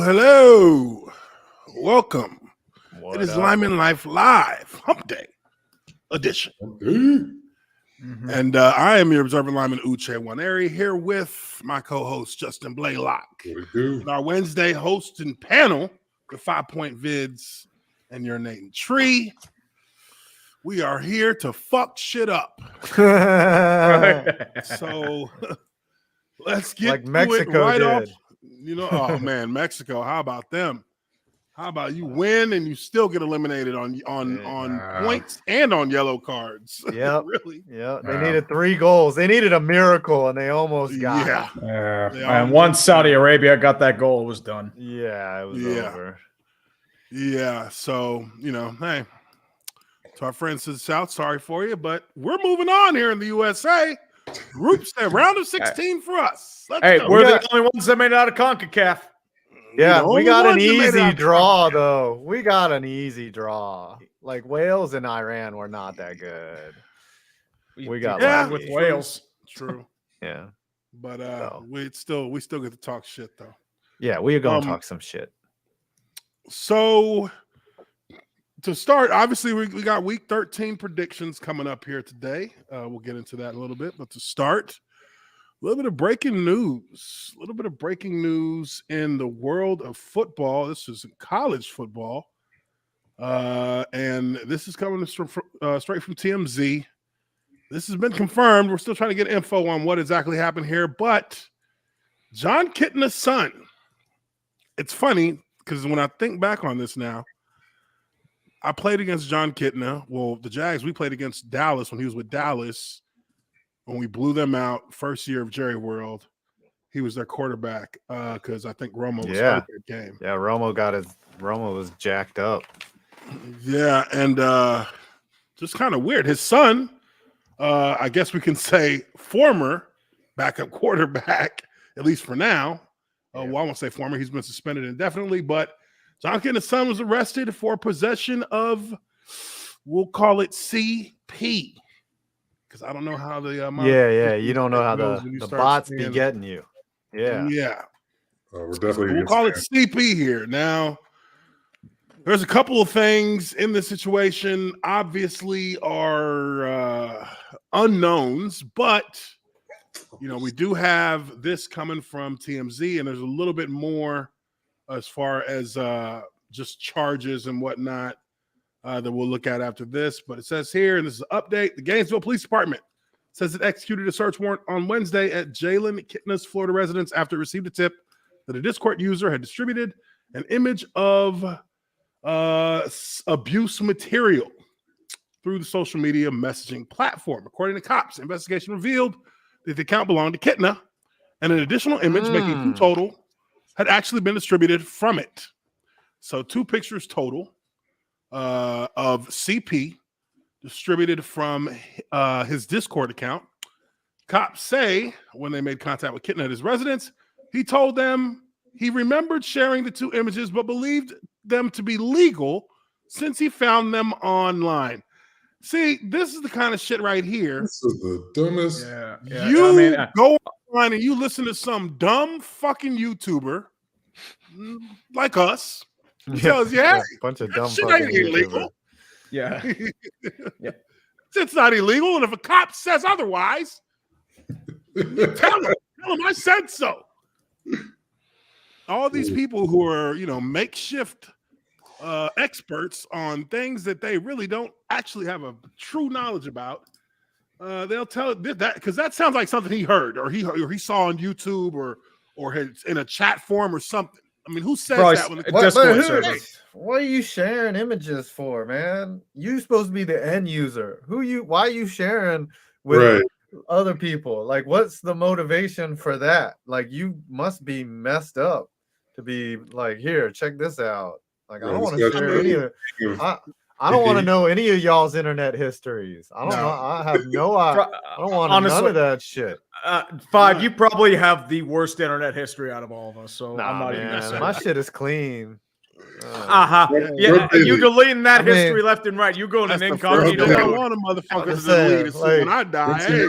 Hello. Welcome. What it is up? Lineman Life Live, Hump Day edition. Mm-hmm. And I am your observant lineman, Uche Nwaneri, here with my co-host, Justin Blaylock. And our Wednesday host and panel, the 5 Point Vids and your Nathan Tree. We are here to fuck shit up. So let's get like to Mexico it right did. off. Oh man, Mexico. How about them? How about you win and you still get eliminated on points and on yellow cards? Yep. Really? Yeah. They needed 3 goals. They needed a miracle, and they almost got it. And once Saudi Arabia got that goal, it was done. Yeah, it was over. Yeah. So, hey, to our friends to the South, sorry for you, but we're moving on here in the USA. Round of 16 for us. We're the only ones that made it out of CONCACAF. Yeah, we got an easy draw, though. We got an easy draw. Like Wales and Iran were not that good. We got with Wales. True. Yeah. But we still get to talk shit though. Yeah, we are gonna talk some shit. So to start, obviously we got week 13 predictions coming up here today. We'll get into that in a little bit, but to start, a little bit of breaking news. In the world of football. This is college football. And this is coming straight from TMZ. This has been confirmed. We're still trying to get info on what exactly happened here, but Jon Kitna's son. It's funny because when I think back on this now, I played against Jon Kitna. Well, the Jags, we played against Dallas when he was with Dallas. When we blew them out, first year of Jerry World, he was their quarterback because I think Romo was hurt that game. Yeah, Romo was jacked up. Yeah, and just kind of weird. His son, I guess we can say former backup quarterback, at least for now. Well, I won't say former. He's been suspended indefinitely, but Jon Kitna's son was arrested for possession of, we'll call it CP. Because I don't know how the you don't know how the bots be getting you. Yeah. We're definitely we'll call it CP here. Now, there's a couple of things in this situation, obviously are unknowns, but we do have this coming from TMZ, and there's a little bit more as far as just charges and whatnot. That we'll look at after this, but it says here, and this is an update, the Gainesville Police Department says it executed a search warrant on Wednesday at Jalen Kitna's Florida residence after it received a tip that a Discord user had distributed an image of abuse material through the social media messaging platform. According to cops, the investigation revealed that the account belonged to Kitna, and an additional image, making 2 total, had actually been distributed from it. So 2 pictures total. Of CP distributed from his Discord account. Cops say when they made contact with Kitna at his residence, he told them he remembered sharing the 2 images but believed them to be legal since he found them online. See, this is the kind of shit right here. This is the dumbest. You go online and you listen to some dumb fucking YouTuber like us. Tells you, hey, bunch of dumb shit fucking ain't illegal. Yeah. It's not illegal, and if a cop says otherwise, tell him I said so. All these people who are, makeshift experts on things that they really don't actually have a true knowledge about, they'll tell that because that sounds like something he heard or he saw on YouTube or in a chat form or something. I mean, who says that? What are you sharing images for, man? You supposed to be the end user. Why are you sharing with other people? Like, what's the motivation for that? Like, you must be messed up to be like, here, check this out. Like, I don't want to share any of it. I don't want to know any of y'all's internet histories. I don't know. I have no idea. I don't want none of that shit. Five, you probably have the worst internet history out of all of us. So I'm not even gonna say my shit is clean. Yeah, you deleting that history left and right. You going in incognito. I want a motherfucker to delete it when I die. Hey.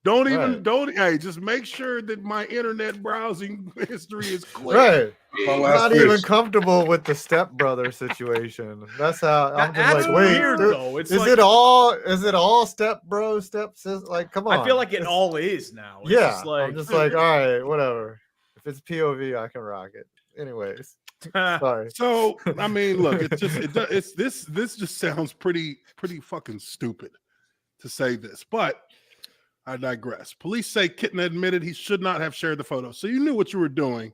Don't hey, just make sure that my internet browsing history is clear. Right. My I'm last not even wish. comfortable with the stepbrother situation. That's how I'm just That's like, wait, weird though. It's is like, it all step bro, step sis? Like, come on. I feel like it all is now. It's yeah. just like, I'm just like, all right, whatever. If it's POV, I can rock it. Anyways, sorry. So I mean, look, this just sounds pretty fucking stupid to say this, but I digress. Police say Kitna admitted he should not have shared the photo. So you knew what you were doing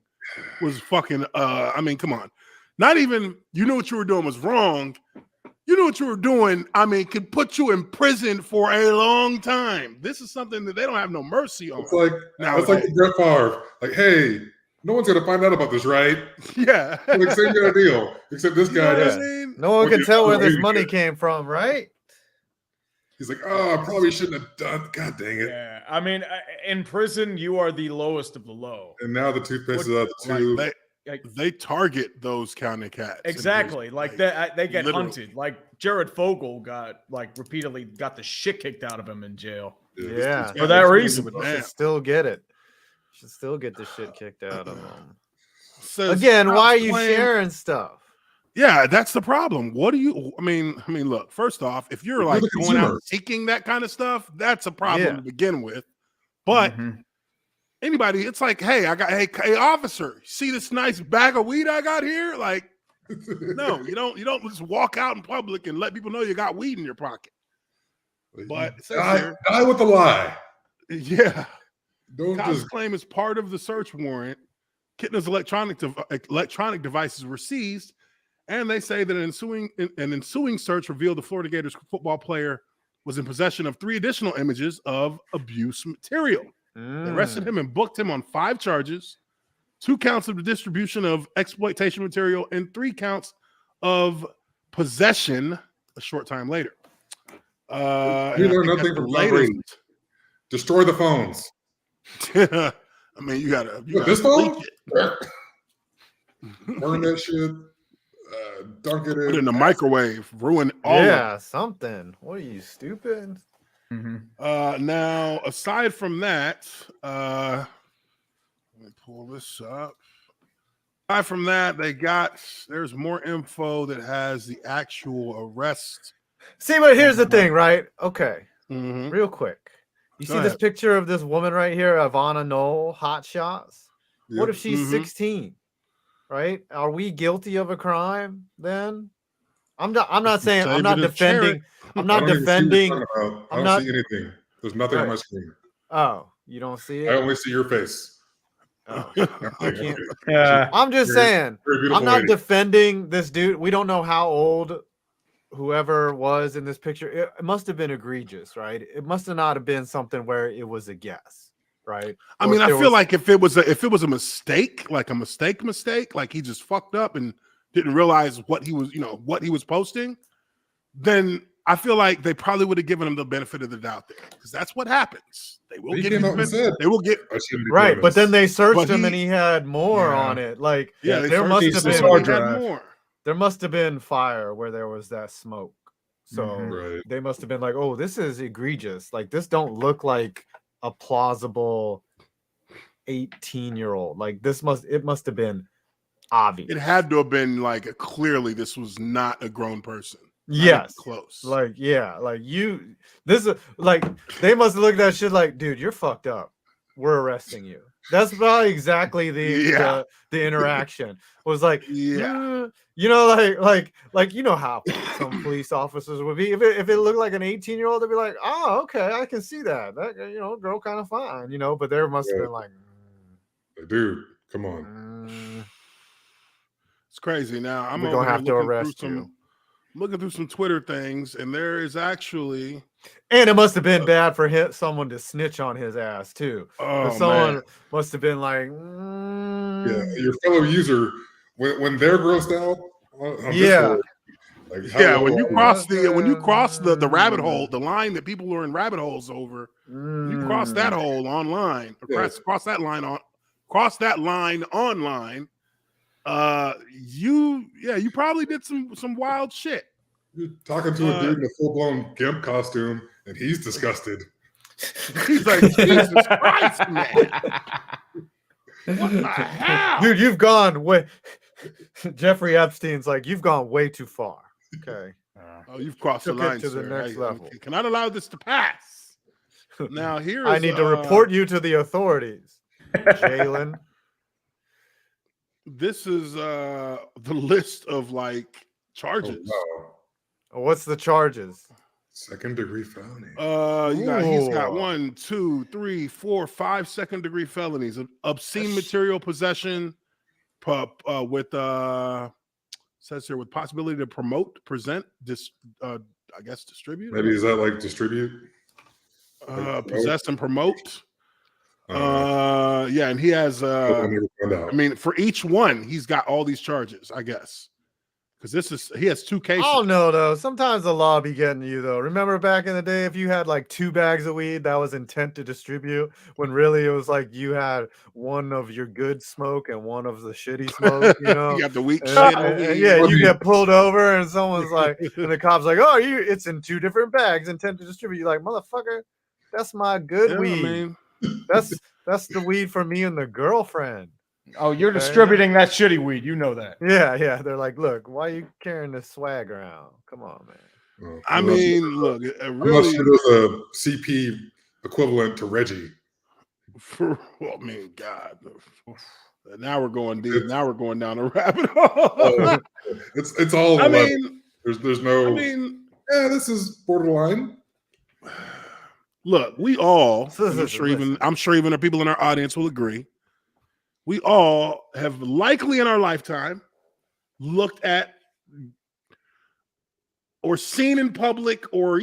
was fucking I mean, come on. Not even you knew what you were doing was wrong. You knew what you were doing, I mean, could put you in prison for a long time. This is something that they don't have no mercy on. It's like the Brett Favre. Like, hey, no one's gonna find out about this, right? Yeah. Like, same kind of deal. Except this guy I mean? No one can tell where this money came from, right? He's like, oh, I probably shouldn't have done. God dang it. yeah. I mean, in prison, you are the lowest of the low. And now the toothpaste is out the tube. They target those county cats. Exactly. Like they get literally. hunted. Like Jared Fogle repeatedly got the shit kicked out of him in jail. Yeah. For that reason. Should still get it. Should still get the shit kicked out of them. Says, again, why are you sharing stuff? Yeah, that's the problem. What do you? I mean, look. First off, if you're like going out seeking that kind of stuff, that's a problem to begin with. But anybody, it's like, hey, hey, officer, see this nice bag of weed I got here? Like, no, you don't just walk out in public and let people know you got weed in your pocket. But die with the lie. Yeah. Don't Cops just claim as part of the search warrant, Kitna's electronic devices were seized, and they say that an ensuing search revealed the Florida Gators football player was in possession of 3 additional images of abuse material. They arrested him and booked him on 5 charges, 2 counts of the distribution of exploitation material, and 3 counts of possession a short time later. We learned nothing from latest. Destroy the phones. I mean, you gotta this phone? Burn that shit. Dunk it put it in the microwave, ruin all of it. Something. What are you, stupid? Now, aside from that, let me pull this up. Aside from that, there's more info that has the actual arrest. See, but here's the thing, right? Okay, Mm-hmm. real quick. You Go see ahead. this picture of this woman right here, Ivana Knoll, Hot Shots? Yep. What if she's Mhm. 16? Right? Are we guilty of a crime then? I'm not saying I'm not defending. I'm not I don't even see what defending. you're talking about. I I'm don't not- see anything. There's nothing on my screen. Oh, you don't see I it? only see your face. Oh, I can't- Yeah. I'm just saying. Very beautiful I'm not lady. defending this dude. We don't know how old whoever was in this picture. It must have been egregious, right? It must have not have been something where it was a guess, right? I Or mean, if I there feel was- like if it was a mistake, like a mistake, like he just fucked up and didn't realize what he was posting, then I feel like they probably would have given him the benefit of the doubt there, because that's what happens. They will He give came you out and said, they will get I shouldn't be right, doing but then this. they searched But him he- and he had more Yeah. on it. Like they there searched must his have his been hard had drive. more. there must have been fire where there was that smoke. So Right. they must have been like, oh, this is egregious. Like this don't look like a plausible 18-year-old. Like it must have been obvious. It had to have been like clearly this was not a grown person. Not even yes. close. Like, yeah, like this is like they must have looked at that shit like, dude, you're fucked up. We're arresting you. That's probably exactly the interaction was like, Yeah. you know, like you know how some police officers would be. If it looked like an 18-year-old, they'd be like, oh, okay, I can see that. That girl kind of fine, but there must have been like, Dude, come on. It's crazy. Now I'm We're over gonna here have to looking arrest through you. looking through some Twitter things, and there is actually and it must have been bad for someone to snitch on his ass too. oh Someone man. must have been like, Yeah, your fellow user, when they're grossed out on Yeah. Discord, like, how Yeah, low when you are cross the rabbit hole, the line that people are in rabbit holes over, you cross that hole online, or Yeah. cross that line online. You probably did some wild shit. You're talking to a dude in a full-blown gimp costume, and he's disgusted. He's like, Jesus Christ, man. What the hell? Dude, you've gone way. Jeffrey Epstein's like, you've gone way too far. Okay. Oh, you've crossed the Took it line to the sir. next level. I cannot allow this to pass. Now here I is, need to report you to the authorities, Jalen. This is the list of like charges. Wow. What's the charges? Second-degree felony. He's got Ooh. 1, 2, 3, 4, 5 second-degree felonies of obscene material possession with says here with possibility to promote, present, I guess distribute. Maybe is that like distribute? Possess and promote. Yeah, and he has I'll never find out. I mean, for each one, he's got all these charges, I guess. Because he has 2 cases. I don't know though. Sometimes the law be getting you though. Remember back in the day, if you had like 2 bags of weed, that was intent to distribute. When really it was like you had one of your good smoke and one of the shitty smoke. You know, You got the weak And- shit and- over and here. yeah, you get pulled over and someone's like, and the cop's like, "Oh, it's in 2 different bags, intent to distribute." You're like, "Motherfucker, that's my good Yeah, weed. I mean, That's the weed for me and the girlfriend." Oh, you're Okay. distributing that shitty weed. You know that. Yeah. They're like, "Look, why are you carrying this swag around? Come on, man." I mean, look, I'm not really, sure there's a CP equivalent to Reggie. I mean, God, now we're going deep. Now we're going down a rabbit hole. It's all. I 11. mean, there's no. I mean, yeah, this is borderline. look, we all, So and listen. I'm sure even the people in our audience will agree, we all have likely in our lifetime looked at or seen in public, or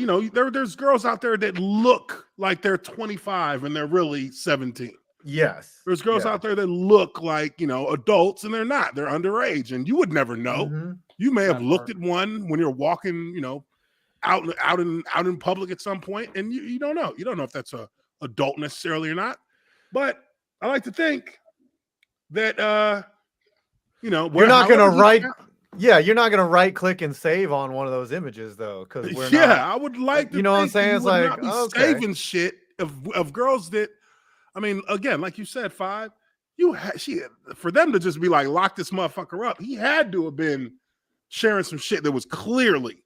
there's girls out there that look like they're 25 and they're really 17. Yes. There's girls out there that look like adults and they're not. They're underage, and you would never know. Mhm. You may have That looked part. at one when you're walking, out in public at some point, and you don't know. You don't know if that's a adult necessarily or not. But I like to think that You're not gonna you're not gonna right click and save on one of those images though, because we're not. I would like to. You know what I'm think that saying? you It's would like, not be okay. saving shit of girls that. I mean, again, like you said, 5. For them to just be like, lock this motherfucker up. He had to have been sharing some shit that was clearly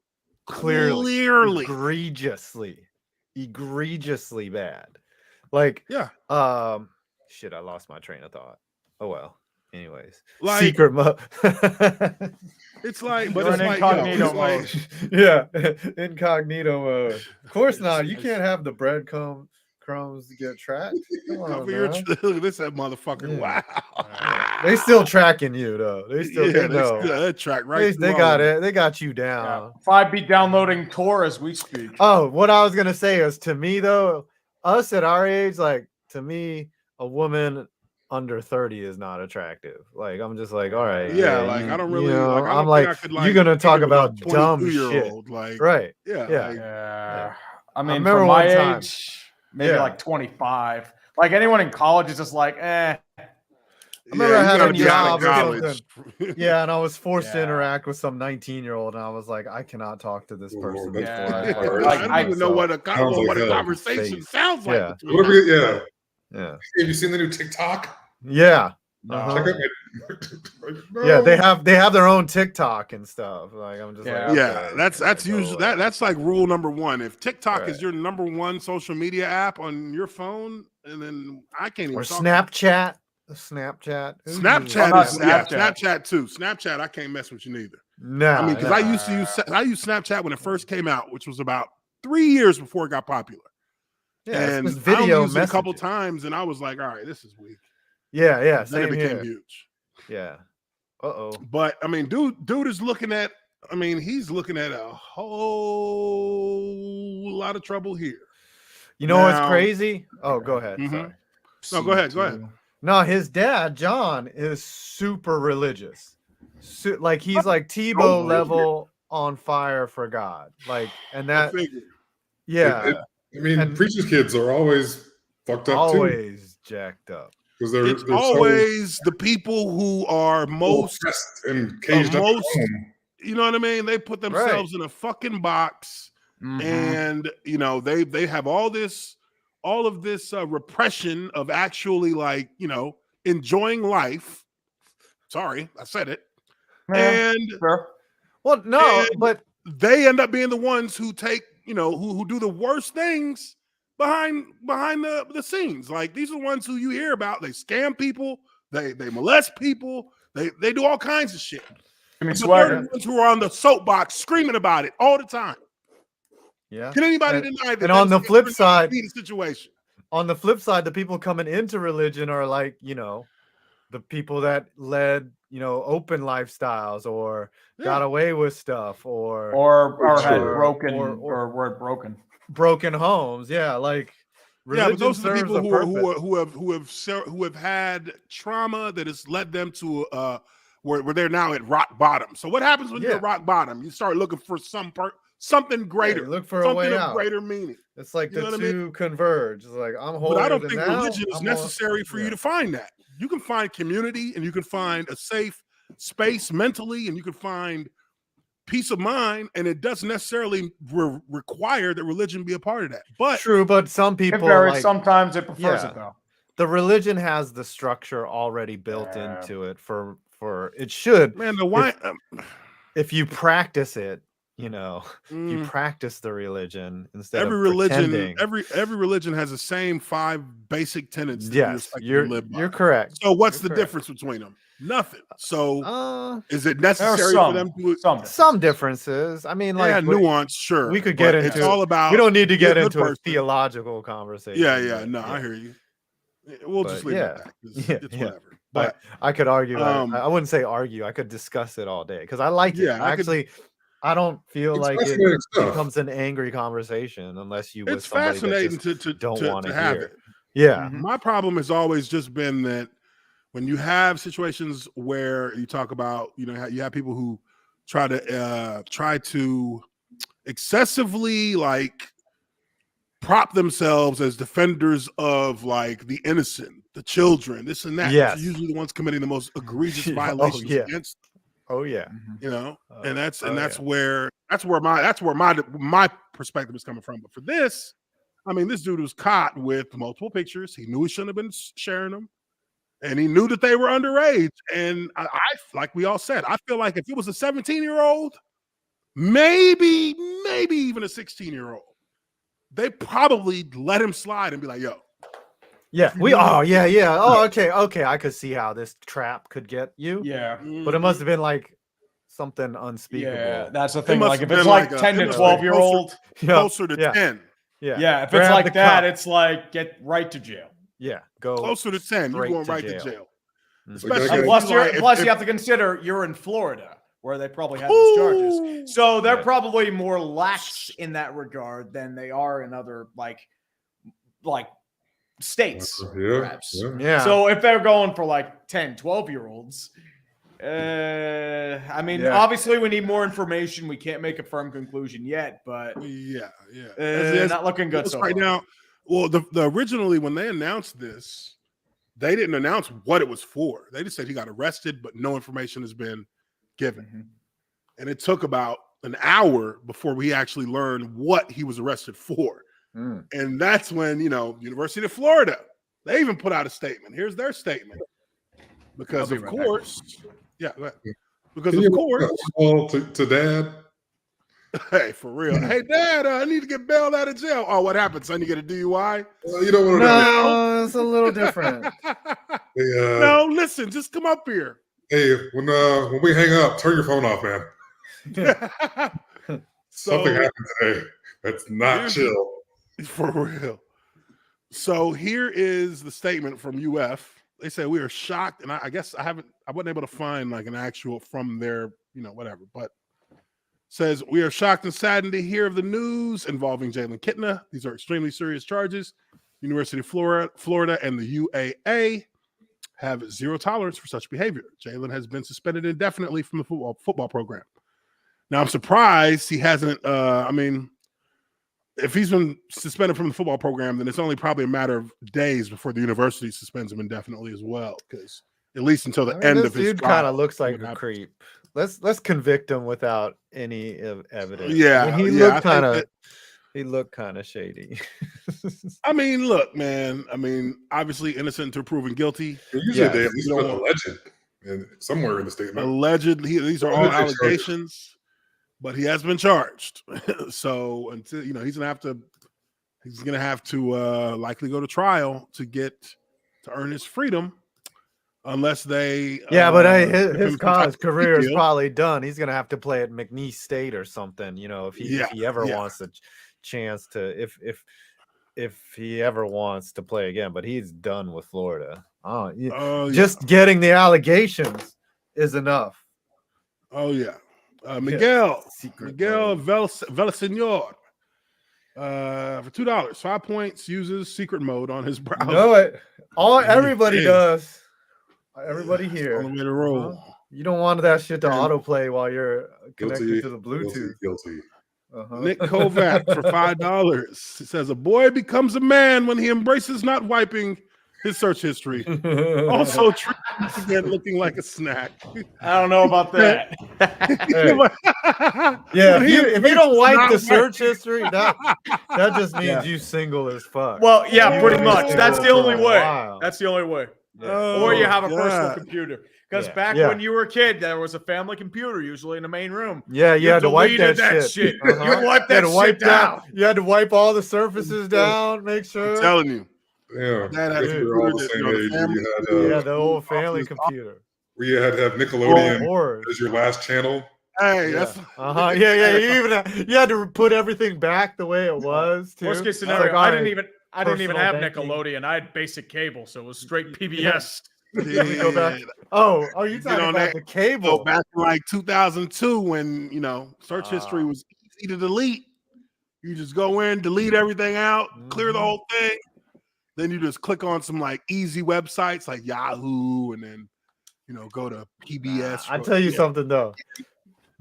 egregiously bad. Like, yeah, shit, I lost my train of thought. Oh well. Anyways, like secret mode. it's like, but You're it's in like, incognito it's like, Yeah, incognito mode. Of course not. You can't have the breadcrumbs to get tracked. Come on, cover your man. look at this motherfucker. Yeah. Wow, They still tracking you though. They still they know. still track right. They through got all of it. They got you down. Yeah. 5 be downloading Tor as we speak. Oh, what I was gonna say is, to me though, us at our age, like, to me, a woman under 30 is not attractive. Like, I'm just like, all right, Yeah, like, I don't really. know, Like, I don't I'm think like, I could, you're gonna think talk of a about dumb 22-year-old, like, right? yeah, Yeah. like, Yeah. I mean, remember for my one time- age, maybe Yeah. like 25. Like anyone in college is just like, I remember I you had gotta a be out of job or college. Yeah, and I was forced to Yeah. interact with some 19-year-old, and I was like, I cannot talk to this Oh, person. that's before I Yeah. fucking Like, see I don't even know myself. what a hell. conversation Face. sounds like. Yeah. between Whatever. Yeah. Yeah, Have you seen the new TikTok? yeah, no. Uh-huh. Check out my. yeah. They have their own TikTok and stuff. Like, I'm just Yeah. like, Yeah, okay, that's go usually away. that's like rule number 1. If TikTok is Right. your number 1 social media app on your phone, and then I can't even Or talk. Snapchat. Snapchat. Who uses Snapchat not is Snapchat. Snapchat too. Snapchat, I can't mess with you neither. No, I mean, because I used Snapchat when it first came out, which was about 3 years before it got popular. yeah, And it's I video only used it a couple messaging. times, and I was like, all right, this is weak. Yeah, Then it same became here. huge. Yeah. Uh-oh. But I mean, dude is looking at. I mean, he's looking at a whole lot of trouble here. You know what's Now- crazy? Oh, go ahead. Mhm. Sorry. No, go ahead. Go ahead. No, his dad, John, is super religious. Like, he's like Tebow level on fire for God. Like, and I that, figured. yeah, I mean, And- preachers' kids are always fucked up too always jacked up. because It's they're always the people who are so most, oppressed and caged up. at most- home. you know what I mean? They put themselves in a fucking box, Mhm. and they have all this all of this repression of actually like, enjoying life. Sorry, I said it. And well, no, and but they end up being the ones who take, who do the worst things behind the scenes. Like these are the ones who you hear about. They scam people, they molest people, they do all kinds of shit. But they're the ones who are on the soapbox screaming about it all the time. Yeah. Can anybody deny that? And on the flip side, the situation. On the flip side, the people coming into religion are like, the people that led, open lifestyles or got away with stuff or had broken or were broken homes. Yeah, like but those are the people who have had trauma that has led them to where they're now at rock bottom. So what happens when you're at rock bottom? You start looking for something greater. You look for something a way of out. Greater meaning. It's like the two converge. It's like I'm holding. But I don't think religion is necessary for you to find that. You can find community and you can find a safe space mentally and you can find peace of mind, and it doesn't necessarily require that religion be a part of that. But true, but some people sometimes it prefers it though. The religion has the structure already built into it for it should. Man, the why if you practice it, you practice the religion instead every of religion, pretending. every religion has the same 5 basic tenets. Yes, you're correct. So what's the difference between them? Nothing. So is it necessary for them to some differences? I mean, like nuance, sure. We could get into it's all about. We don't need to get into a theological conversation. I hear you. We'll just leave it at that. It's whatever. But I could argue. I wouldn't say argue. I could discuss it all day because I like it. I don't feel like it becomes an angry conversation unless you. It's fascinating to don't want to have hear it. Yeah, my problem has always just been that when you have situations where you talk about, you have people who try to excessively like prop themselves as defenders of like the innocent, the children, this and that. Yes. They're usually the ones committing the most egregious violations against them. Oh yeah. And that's where my perspective is coming from. But for this, I mean, this dude was caught with multiple pictures. He knew he shouldn't have been sharing them, and he knew that they were underage. And I like we all said, I feel like if it was a 17-year-old, maybe even a 16-year-old, they probably let him slide and be like, "Yo." Yeah, Oh, okay. I could see how this trap could get you. Yeah, but it must have been like something unspeakable. Yeah, that's the thing. Like if it's like 10 to 12-year-old, closer to 10. Yeah. If it's like that, it's like get right to jail. Yeah, go closer to 10. You're going right to jail. Plus, you have to consider you're in Florida, where they probably have those charges. So they're probably more lax in that regard than they are in other like states, perhaps. Yeah. So if they're going for like 10, 12-year-olds, I mean, obviously we need more information. We can't make a firm conclusion yet, but not looking good so right far. Now. Well, the originally when they announced this, they didn't announce what it was for. They just said he got arrested, but no information has been given. And it took about an hour before we actually learned what he was arrested for. And that's when, University of Florida, they even put out a statement. Here's their statement. Because of course, because of course, to dad. Hey, for real. Hey, Dad, I need to get bailed out of jail. Oh, what happened, son? You get a DUI? You don't want to know. It's a little different. No, listen, just come up here. Hey, when we hang up, turn your phone off, man. Something happened today. That's not chill. For real. So here is the statement from UF. They say we are shocked, and I guess I wasn't able to find like an actual from their, whatever, but says we are shocked and saddened to hear of the news involving Jalen Kitna. These are extremely serious charges. University of Florida and the UAA have zero tolerance for such behavior. Jalen has been suspended indefinitely from the football program. Now I'm surprised he hasn't. If he's been suspended from the football program, then it's only probably a matter of days before the university suspends him indefinitely as well. Because at least until the end of his dude kind of looks like a creep. Let's convict him without any evidence. Yeah, he looked kind of. He looked kind of shady. I mean, look, man. I mean, obviously innocent until proven guilty. Usually they at least put alleged somewhere in the statement. Allegedly, these are all allegations, but he has been charged. So until he's gonna have to likely go to trial to earn his freedom, unless they but his college career is probably done. He's gonna have to play at McNeese State or something, if he ever wants a chance to if he ever wants to play again. But he's done with Florida. Just getting the allegations is enough. Oh yeah. Miguel Villasenor for $2, 5 points, uses secret mode on his browser. No, everybody does. Everybody here. On the way to roll. You don't want that shit to autoplay while you're connected to the Bluetooth. Guilty. Nick Kovac for $5. It says a boy becomes a man when he embraces not wiping his search history. Also, again looking like a snack. I don't know about that. If you don't wipe the search history, that just means you single as fuck. Well, yeah, pretty much. That's the only way. That's the only way. Or you have a personal computer. Because back when you were a kid, there was a family computer usually in the main room. Yeah, you had to wipe that shit. You wiped that shit down. You had to wipe all the surfaces down, make sure. I'm telling you. Yeah, we're all the same age. The old family computer. Where you had to have Nickelodeon as your last channel. Hey, that's You had to put everything back the way it was. Too. Worst case scenario, I didn't even have Nickelodeon. I had basic cable, so it was straight PBS. Go back. Oh, you talking about the cable? Go back to like 2002 when search history was easy to delete. You just go in, delete everything out, clear the whole thing. Then you just click on some like easy websites like Yahoo, and then go to PBS. I tell you something though.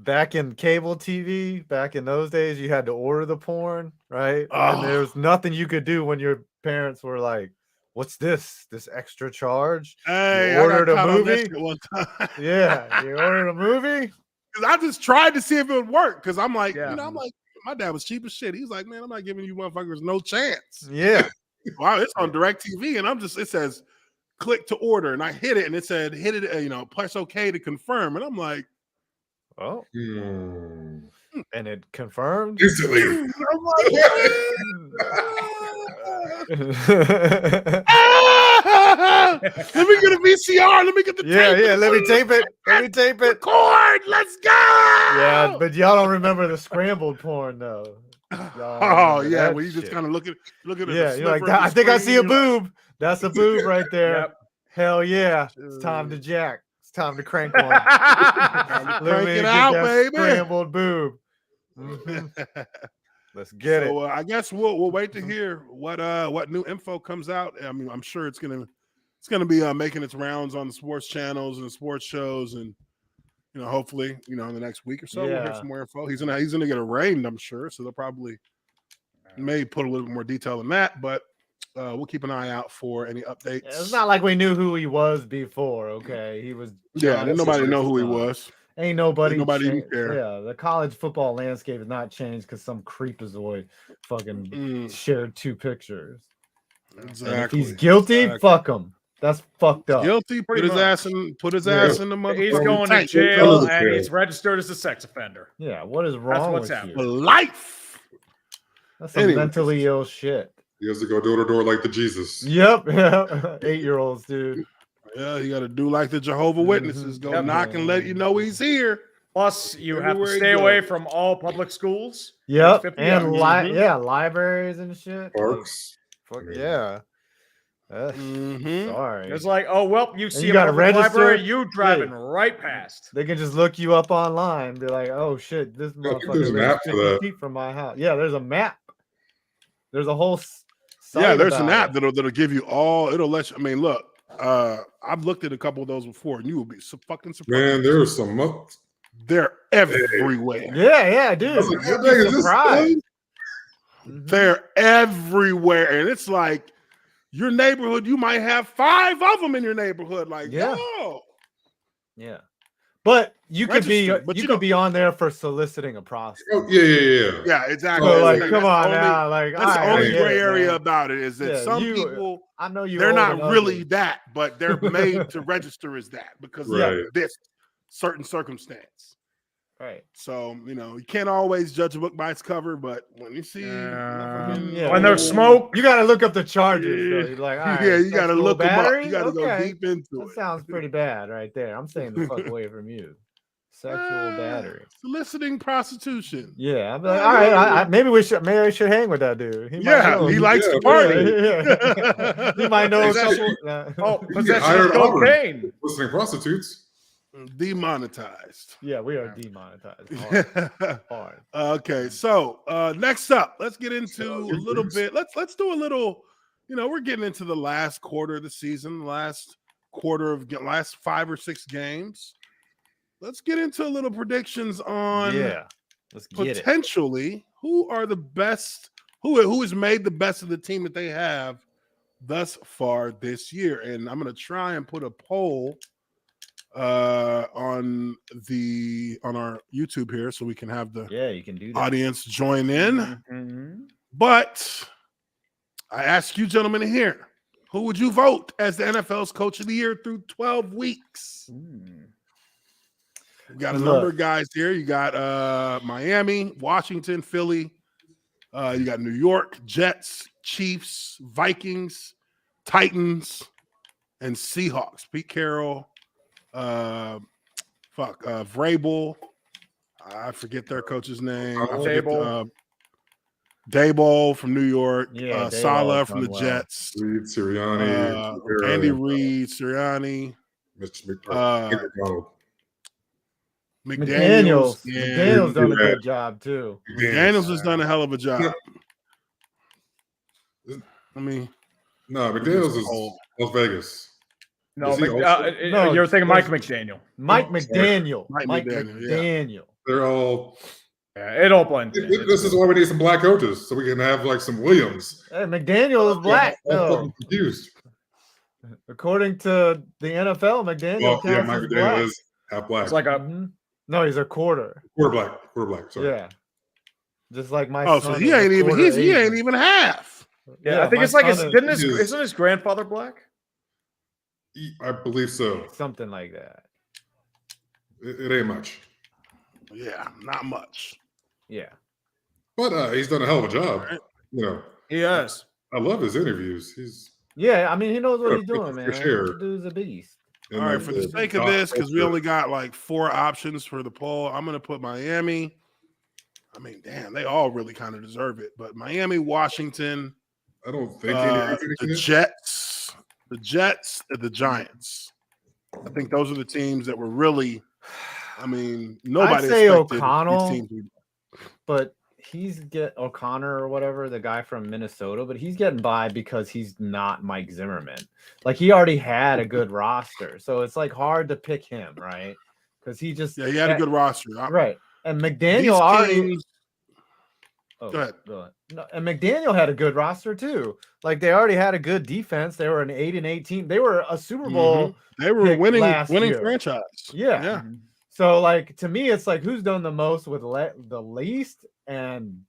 Back in cable TV, back in those days, you had to order the porn, right? And there was nothing you could do when your parents were like, "What's this? This extra charge?" Hey, you ordered a movie one time. Yeah, you ordered a movie. Because I just tried to see if it would work. Because I'm like, I'm like, my dad was cheap as shit. He's like, man, I'm not giving you motherfuckers no chance. Yeah. Wow, it's on DirecTV, and it says click to order, and I hit it, and it said hit it, press OK to confirm, and I'm like, oh, and it confirmed instantly. I'm like, let me get a VCR. Let me get the tape. Yeah. Let me tape it. Record. Let's go. Yeah, but y'all don't remember the scrambled porn though. Oh yeah, where you just kind of look at it. Yeah, you're like, I think I see a boob. That's a boob right there. Yep. Hell yeah, it's time to jack. It's time to crank one. Crank it out, baby. Scrambled boob. Let's get it. I guess we'll wait to hear what new info comes out. I mean, I'm sure it's gonna be making its rounds on the sports channels and sports shows, and hopefully, in the next week or so, we'll hear some more info. He's gonna get arraigned, I'm sure. So they'll probably may put a little bit more detail in that, but we'll keep an eye out for any updates. Yeah, it's not like we knew who he was before. Okay, he was. Didn't nobody know who he was. Ain't nobody care. Yeah, the college football landscape has not changed because some creepazoid fucking shared 2 pictures. Exactly. And if he's guilty, fuck him. That's fucked up. Guilty. Put his ass in the mother. He's going to jail and he's registered as a sex offender. Yeah, what is wrong with you? Life. That's some mentally ill shit. He has to go door to door like the Jesus. Yep. 8-year-olds, dude. Yeah, you got to do like the Jehovah's Witnesses. Go knock and let you know he's here. Plus, you have to stay away from all public schools. Yep. And libraries and shit. Parks. Yeah. Sorry. It's like, oh well, you see a library, you driving right past. They can just look you up online and be like, oh shit, this motherfucker lives 50 feet from my house. Yeah, there's a map. There's a whole site. Yeah, there's an app that'll give you all. It'll let you. I mean, look, I've looked at a couple of those before, and you will be so fucking surprised. Man, there are some. They're everywhere. Yeah, dude. You're surprised. They're everywhere, and it's like your neighborhood. You might have 5 of them in your neighborhood. Like, yeah. Yo. Yeah. But you could be Registered, but you you could don't- be on there for soliciting a prostitute. Oh, yeah. Yeah, exactly. So, That's like, the thing. come That's on the only- now, like That's the all right, only I get gray it, area man. about it is that Yeah, some people I know you. they're old not and really ugly. that, but they're made to register as that because Right. of this certain circumstance. Right. So you can't always judge a book by its cover, but when you see Yeah. When there's smoke, You got to look up the charges. Though. You're like, all right, yeah, you got to sexual look them up. battery? You got to go Okay. deep into That it. sounds pretty bad right there. I'm staying the fuck away from you. Sexual battery. Soliciting prostitution. Yeah, I'm like, all right. Maybe I should hang with that dude. He might know. He likes to Yeah, party. Yeah. He might know a Exactly. couple. You can get possession hired of at Auburn. cocaine. Listening prostitutes. Demonetized. Yeah, we are demonetized. Hard. Okay, so next up, let's get into a little bit. Let's do a little. We're getting into the last quarter of the season, last 5 or 6 games. Let's get into a little predictions on Let's get it. potentially who are the best, who has made the best of the team that they have thus far this year. And I'm going to try and put a poll on our YouTube here so we can have the You can do that. audience join in. Mm-hmm. But I ask you gentlemen here, who would you vote as the NFL's coach of the year through 12 weeks? We got a number of guys here. You got Miami, Washington, Philly. You got New York, Jets, Chiefs, Vikings, Titans, and Seahawks. Pete Carroll, Vrabel. I forget their coach's name. Daboll from New York. Yeah, Salah Daboll's from the done well. Jets. Reed, Sirianni, Andy Reid, Sirianni. McDaniels. McDaniels done a good job too. McDaniels has done a hell of a job. I mean, no, McDaniels is Las Vegas. No, Is he also- you're thinking Mike McDaniel. Mike McDaniel. Mike Mike McDaniel, McDaniel. They're all. Yeah, it all blends. This is why we need some black coaches so we can have like some Williams. Hey, McDaniel is black. I'm though. fucking confused. According to the NFL, McDaniel Yeah, counts Mike as McDaniel black. is half black. It's like a Mhm. No, he's a quarter. Quarter black. Sorry. Yeah. Just like my so son he is a ain't even quarter he ain't Asian. even half. yeah. I think my it's like son isn't his grandfather black? I believe so. something like that. It ain't much, Yeah, not much. Yeah. but he's done a hell of a job. He has. I love his interviews. He's Yeah, I mean, he knows what Yeah, he's doing, for man. sure. The dude's a beast. All right, for the sake of this, because we only got like 4 options for the poll, I'm gonna put Miami. I mean, damn, they all really kind of deserve it. But Miami, Washington, I don't think the Jets, and the Giants. I think those are the teams that were really. I mean, nobody I'd say expected O'Connell. these teams to- But he's O'Connor or whatever, the guy from Minnesota, but he's getting by because he's not Mike Zimmerman. Like he already had a good roster. So it's like hard to pick him, right? Because he just he had a good roster. Right. And These McDaniel already teams- Go ahead. No, and McDaniel had a good roster too. Like they already had a good defense. They were an 8-18. They were a Super Bowl. They were pick winning last year. franchise. Yeah. So like to me, it's like who's done the most with the least, and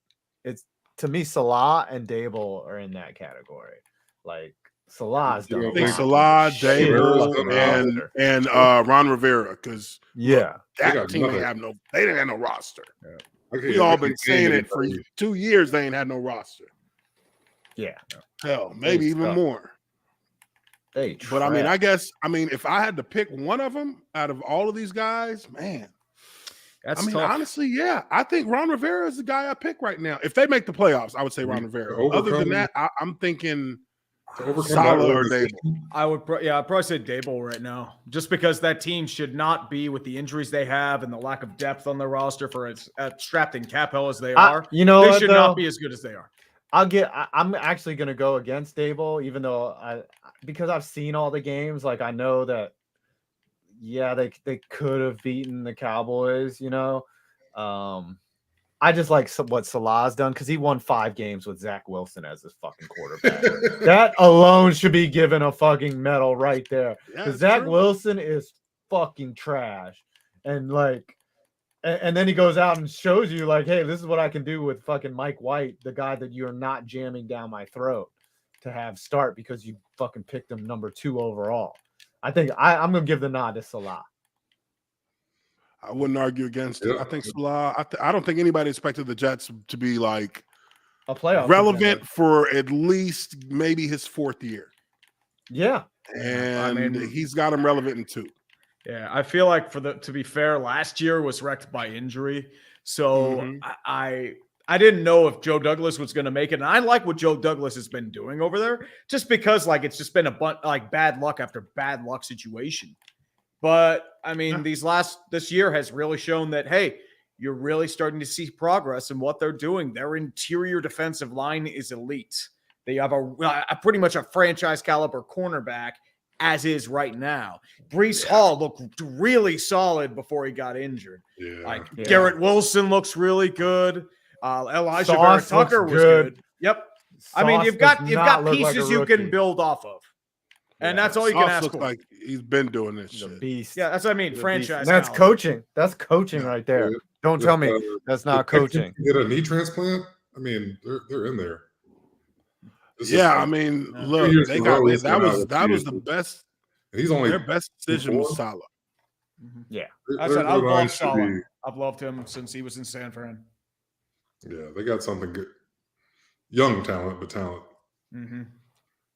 it's to me Salah and Dable are in that category. Like Salah's done. I think a lot. Salah, Shit. Dable, and Ron Rivera, because Yeah. that got team nothing. they didn't have no roster. Okay, We all been saying it for 2 years. They ain't had no roster. Yeah. Hell, maybe It's even tough. more. But I mean, trash. if I had to pick one of them out of all of these guys, man, That's I mean, tough. honestly, yeah, I think Ron Rivera is the guy I pick right now. If they make the playoffs, I would say Ron Rivera. Other than that, I'm thinking Salah or Dable. I'd probably say Dable right now, just because that team should not be with the injuries they have and the lack of depth on their roster for as strapped in cap hell as they are. You know They what, should though? not be as good as they are. I'm actually gonna go against Dable, even though because I've seen all the games. Like I know that, yeah, they could have beaten the Cowboys. I just like what Salah's done because he won 5 games with Zach Wilson as his fucking quarterback. That alone should be given a fucking medal right there. Yeah, Because it's Zach true. Wilson is fucking trash. and then he goes out and shows you like, hey, this is what I can do with fucking Mike White, the guy that you're not jamming down my throat to have start because you fucking picked him number 2 overall. I think I'm gonna give the nod to Salah. I wouldn't argue against it. I think Salah. I don't think anybody expected the Jets to be like A playoff relevant contender. for at least maybe his 4th year. Yeah. And he's got him relevant in 2. Yeah, I feel like to be fair, last year was wrecked by injury. So I didn't know if Joe Douglas was going to make it. And I like what Joe Douglas has been doing over there just because like it's just been bad luck after bad luck situation. But I mean, this year has really shown that, hey, you're really starting to see progress in what they're doing. Their interior defensive line is elite. They have a pretty much a franchise caliber cornerback as is right now. Brees Hall looked really solid before he got injured. Garrett Wilson looks really good. Elijah Vera Tucker was good. Yep. I mean, you've got pieces you can build off of. And that's all you can ask for. Like he's been doing this He's a shit. beast. Yeah, that's what I mean. Franchise. And that's coaching. That's coaching right there. Don't tell me that's not coaching. Get a knee transplant. I mean, they're in there. I mean, look, they got that was the best. He's only their best decision was Salah. Yeah, I said I love Salah. I've loved him since he was in San Fran. Yeah, they got something good. Young talent, but talent.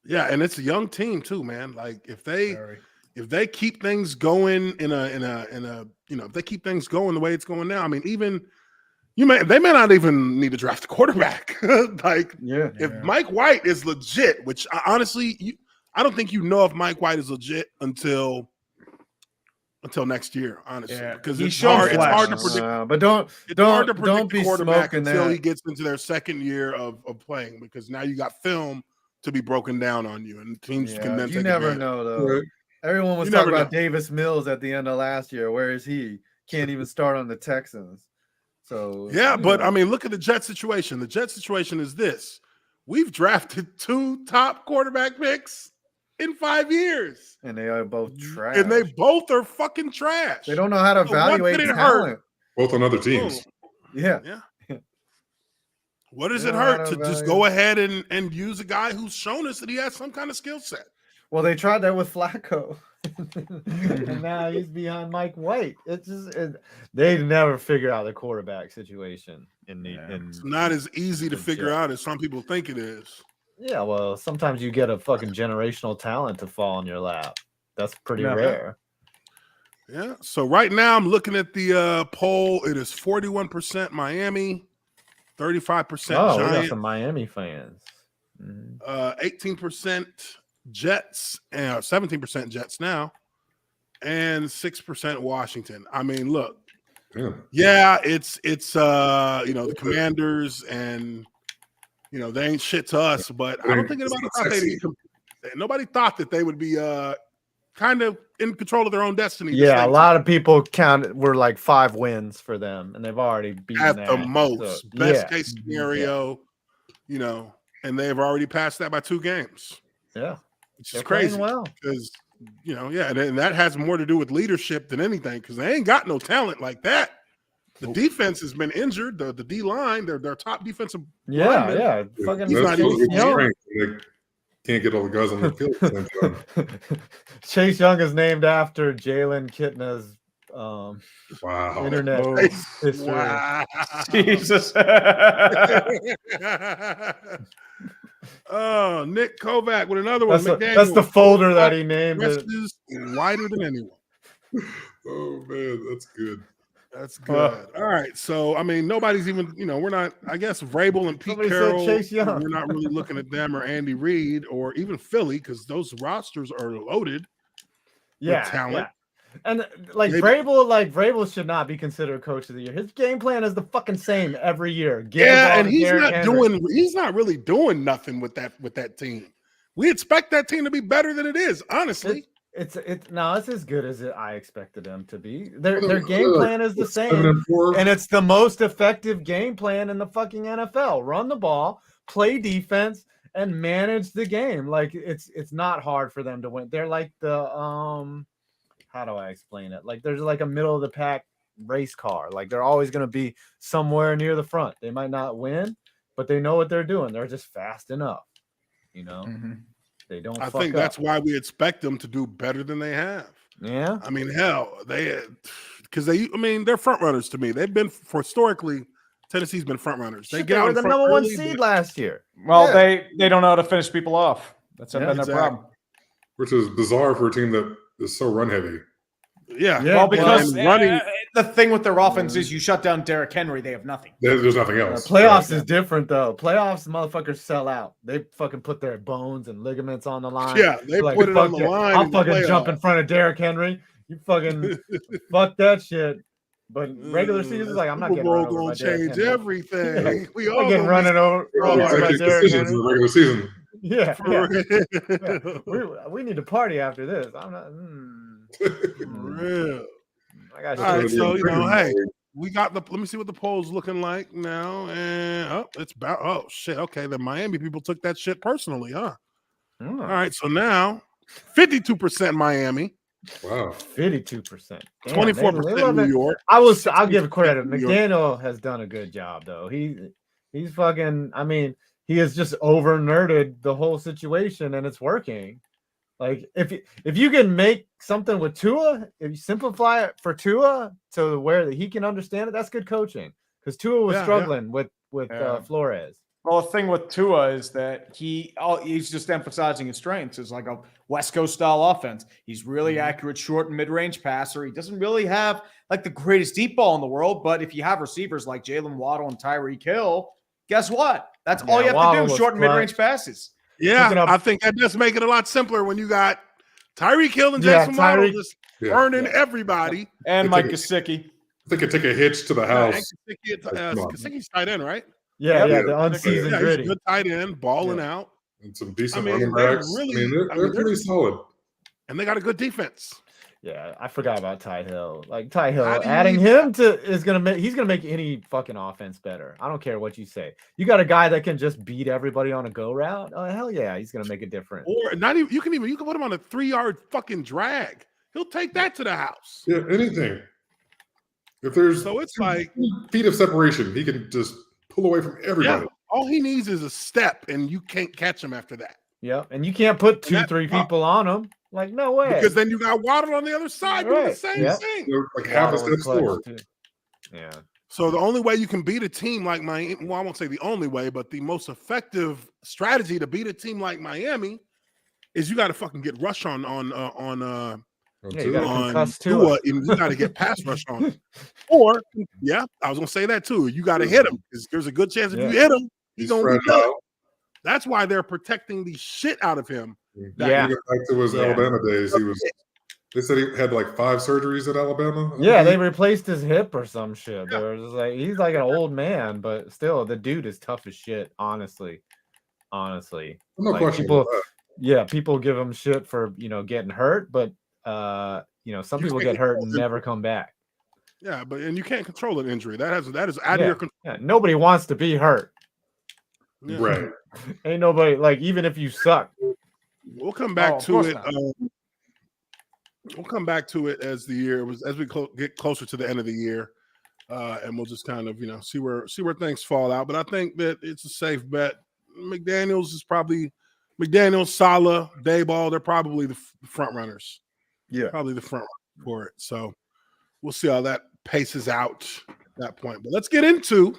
Yeah, and it's a young team too, man. Like if they keep things going if they keep things going the way it's going now, I mean, they may not even need to draft a quarterback. If Mike White is legit, which honestly, I don't think if Mike White is legit until next year, honestly, because it's hard to predict. But don't be quarterback until that. he gets into their second year of playing, because now you got film to be broken down on you, and teams can then. You never know, though. Right. Everyone was talking about Davis Mills at the end of last year. Where is he? Can't even start on the Texans. So I mean, look at the Jet situation. The Jet situation is this: we've drafted 2 top quarterback picks in 5 years, and they are both trash. And they both are fucking trash. They don't know how to evaluate talent. Both on other teams. Yeah. What does it hurt to just go ahead and use a guy who's shown us that he has some kind of skill set? Well, they tried that with Flacco, and now he's behind Mike White. They never figure out the quarterback situation. It's not as easy to figure out as some people think it is. Yeah, well, sometimes you get a fucking generational talent to fall in your lap. That's pretty rare. Yeah. So right now I'm looking at the poll. It is 41% Miami, 35% we got some Miami fans. 18% Jets, 17% Jets now, and 6% Washington. I mean, look, it's the Commanders, and they ain't shit to us, but I don't think nobody thought that they would be kind of in control of their own destiny. Yeah, a lot of people were like 5 wins for them, and they've already beaten at the most. Best case scenario, and they've already passed that by 2 games. Yeah, which is crazy. Well, because and that has more to do with leadership than anything, because they ain't got no talent like that. The defense has been injured. The D line, their top defensive lineman. Fucking he's not even young. Can't get all the guys on the field at the same time. Chase Young is named after Jalen Kitna's internet history. Wow. Jesus. Oh, Nick Kovac with another one. That's the folder that he named it. Wider than anyone. Oh man, that's good. That's good. All right. So, I mean, nobody's even, we're not, I guess, Vrabel and Pete Carroll, we're not really looking at them, or Andy Reid, or even Philly, because those rosters are loaded with talent. Yeah. And Vrabel should not be considered coach of the year. His game plan is the fucking same every year. And he's not really doing nothing with that team. We expect that team to be better than it is, honestly. It's as good as I expected them to be. Their game plan is the same, and it's the most effective game plan in the fucking NFL. Run the ball, play defense, and manage the game. Like it's not hard for them to win. They're like the how do I explain it? Like there's like a middle of the pack race car. Like they're always going to be somewhere near the front. They might not win, but they know what they're doing. They're just fast enough. You know, they don't. I think that's why we expect them to do better than they have. Yeah. I mean, hell, they're front runners to me. They've been historically. Tennessee's been front runners. They were the number one seed last year. Well, they don't know how to finish people off. That's been their problem. Which is bizarre for a team that is so run heavy. Yeah. Well, because running. The thing with their offense is you shut down Derrick Henry, they have nothing. There's nothing else. Playoffs is different though. Playoffs, motherfuckers sell out. They fucking put their bones and ligaments on the line. Yeah, they put it on the line. I'll fucking jump in front of Derrick Henry. You fucking fuck that shit. But regular season, like I'm not getting run over by Derrick Henry. Everything. Yeah. We all getting running over by Derrick Henry. The regular season. Yeah. We need to party after this. I'm not. For real. I got all right, so hey, we got the. Let me see what the poll's looking like now, and it's about. Oh shit. Okay, the Miami people took that shit personally, huh? All right, so now 52% Miami. Wow, 52%, 24% New York. I'll give credit. McDaniel has done a good job though. He's fucking. I mean, he has just over nerded the whole situation, and it's working. Like if you can make something with Tua, if you simplify it for Tua to where he can understand it, that's good coaching. Because Tua was struggling with Flores. Well, the thing with Tua is that he's just emphasizing his strengths. It's like a West Coast style offense. He's really accurate, short and mid-range passer. He doesn't really have like the greatest deep ball in the world, but if you have receivers like Jalen Waddle and Tyreek Hill, guess what? That's all you have to do: short and mid-range passes. Yeah, I think that does make it a lot simpler when you got Tyreek Hill and Jason Waddle just burning everybody. And Mike Gesicki. I think it took a hitch to the house. Gesicki's tight end, right? Yeah, the unseasoned gritty. Good tight end, balling out. And some decent running backs. They're pretty solid. And they got a good defense. Yeah, I forgot about Ty Hill. Like Ty Hill, adding him he's gonna make any fucking offense better. I don't care what you say. You got a guy that can just beat everybody on a go route. Oh hell yeah, he's gonna make a difference. Or not even you can put him on a 3-yard fucking drag. He'll take that to the house. Yeah, anything. If there's it's like feet of separation, he can just pull away from everybody. Yeah, all he needs is a step, and you can't catch him after that. Yeah, and you can't put 2-3 people on him. Like, no way. Because then you got Waddle on the other side doing the same thing. They're like half a step forward. Yeah. So the only way you can beat a team like Miami, well, I won't say the only way, but the most effective strategy to beat a team like Miami is you got to fucking get rush on you got to get pass rush on him. Or, I was going to say that too. You got to hit him because there's a good chance if you hit him, he's going to be done. That's why they're protecting the shit out of him. Back to his Alabama days, they said he had like 5 surgeries at Alabama. Yeah, they replaced his hip or some shit. He's like an old man, but still, the dude is tough as shit. Honestly, no question. People give him shit for getting hurt, but some people get hurt and never come back. Yeah, and you can't control an injury. That is out of your control. Yeah, nobody wants to be hurt. Yeah. Right. Ain't nobody even if you suck. We'll come back to it. We'll come back to it as the year as we get closer to the end of the year, and we'll just kind of see where things fall out. But I think that it's a safe bet. McDaniels, Saleh, Dayball. They're probably the front runners. Yeah, probably the front runner for it. So we'll see how that paces out at that point. But let's get into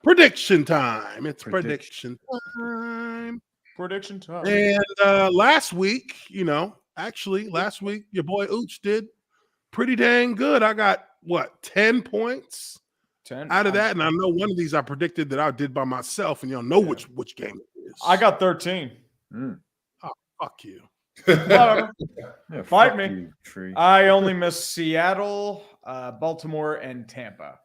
prediction time. It's prediction time. Prediction time. And last week, your boy Uche did pretty dang good. I got 10 points 10 out of that, and I know one of these I predicted that I did by myself, and know which game it is. I got 13. Oh, fuck you. Fight me. I only missed Seattle, Baltimore, and Tampa.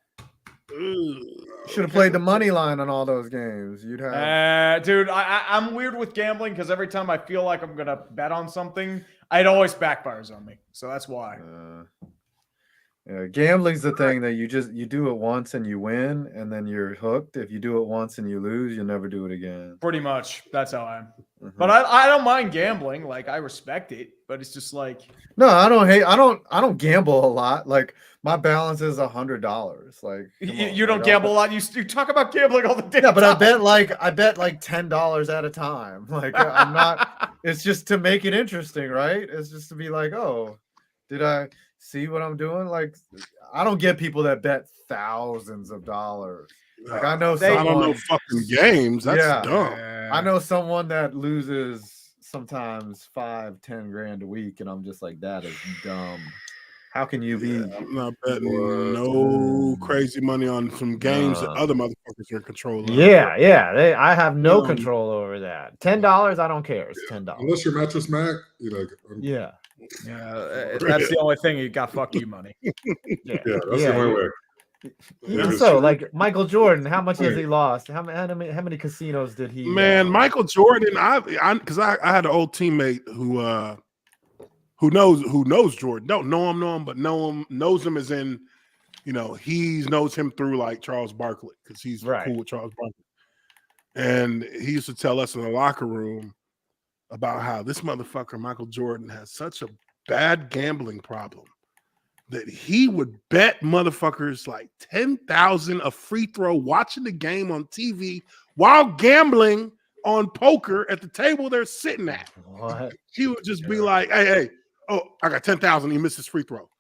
Should have played the money line on all those games. You'd have. Dude, I'm weird with gambling because every time I feel like I'm gonna bet on something, it always backfires on me. So that's why. Gambling's the thing that you do it once and you win, and then you're hooked. If you do it once and you lose, you'll never do it again. Pretty much, that's how I am. But I don't mind gambling. Like I respect it, but it's just like no, I don't gamble a lot. Like my balance is $100. Like you don't gamble a lot. You talk about gambling all the day. Yeah, but I bet like $10 at a time. Like I'm not. It's just to make it interesting, right? It's just to be like, oh, did I see what I'm doing? Like I don't get people that bet thousands of dollars. Like I know I don't know someone. fucking games. That's dumb. I know someone that loses sometimes 5-10 grand a week, and I'm just like, that is dumb. How can you be? I'm not betting no crazy money on some games that other motherfuckers are in control of. Yeah. I have no control over that. $10, I don't care. It's $10. Unless you're Mattress Mac, Yeah. That's the only thing you got. Fuck you money. Yeah, that's the only way. Even so, like Michael Jordan, how much has he lost? How many casinos did he? Man, Michael Jordan, because I had an old teammate who knows Jordan. Don't know him, but knows him as in, he knows him through like Charles Barkley because he's cool with Charles Barkley. And he used to tell us in the locker room about how this motherfucker Michael Jordan has such a bad gambling problem that he would bet motherfuckers like 10,000 a free throw watching the game on TV while gambling on poker at the table they're sitting at. What? He would just be like, hey, oh, I got 10,000. He missed his free throw.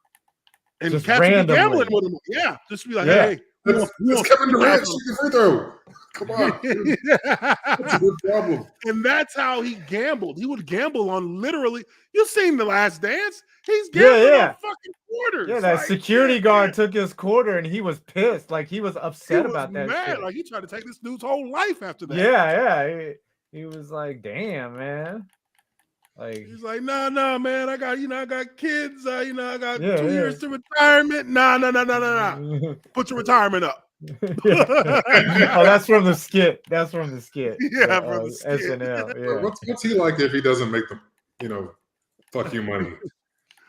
And Just catch him randomly. gambling with him. Yeah, just be like, Yeah. hey, It's Kevin Durant shooting free throw. Come on, dude. That's a good problem. And that's how he gambled. He would gamble on literally. You've seen The Last Dance. He's gambling on fucking quarters. Yeah, that security guard took his quarter and he was pissed. Like he was upset about that mad. shit. Like he tried to take this dude's whole life after that. Yeah. He was like, damn, man. Like he's like, no, man. I got kids. I got 2 years to retirement. Nah. Put your retirement up. Oh, that's from the skit. Yeah, from the skit. SNL. Yeah. What's he like if he doesn't make the fuck you money?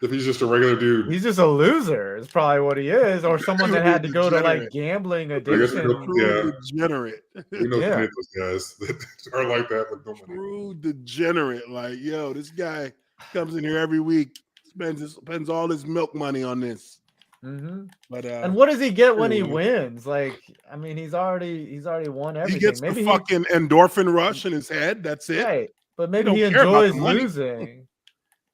If he's just a regular dude, He's just a loser. Is probably what he is, or someone that had to go to like gambling addiction. Degenerate. We know plenty of those guys that are like that with no money. True degenerate. Like, yo, this guy comes in here every week, spends all his milk money on this. Mm-hmm. But and what does he get when he wins? Like, I mean, he's already won everything. He gets the fucking endorphin rush in his head. That's it. Right, but maybe he enjoys losing.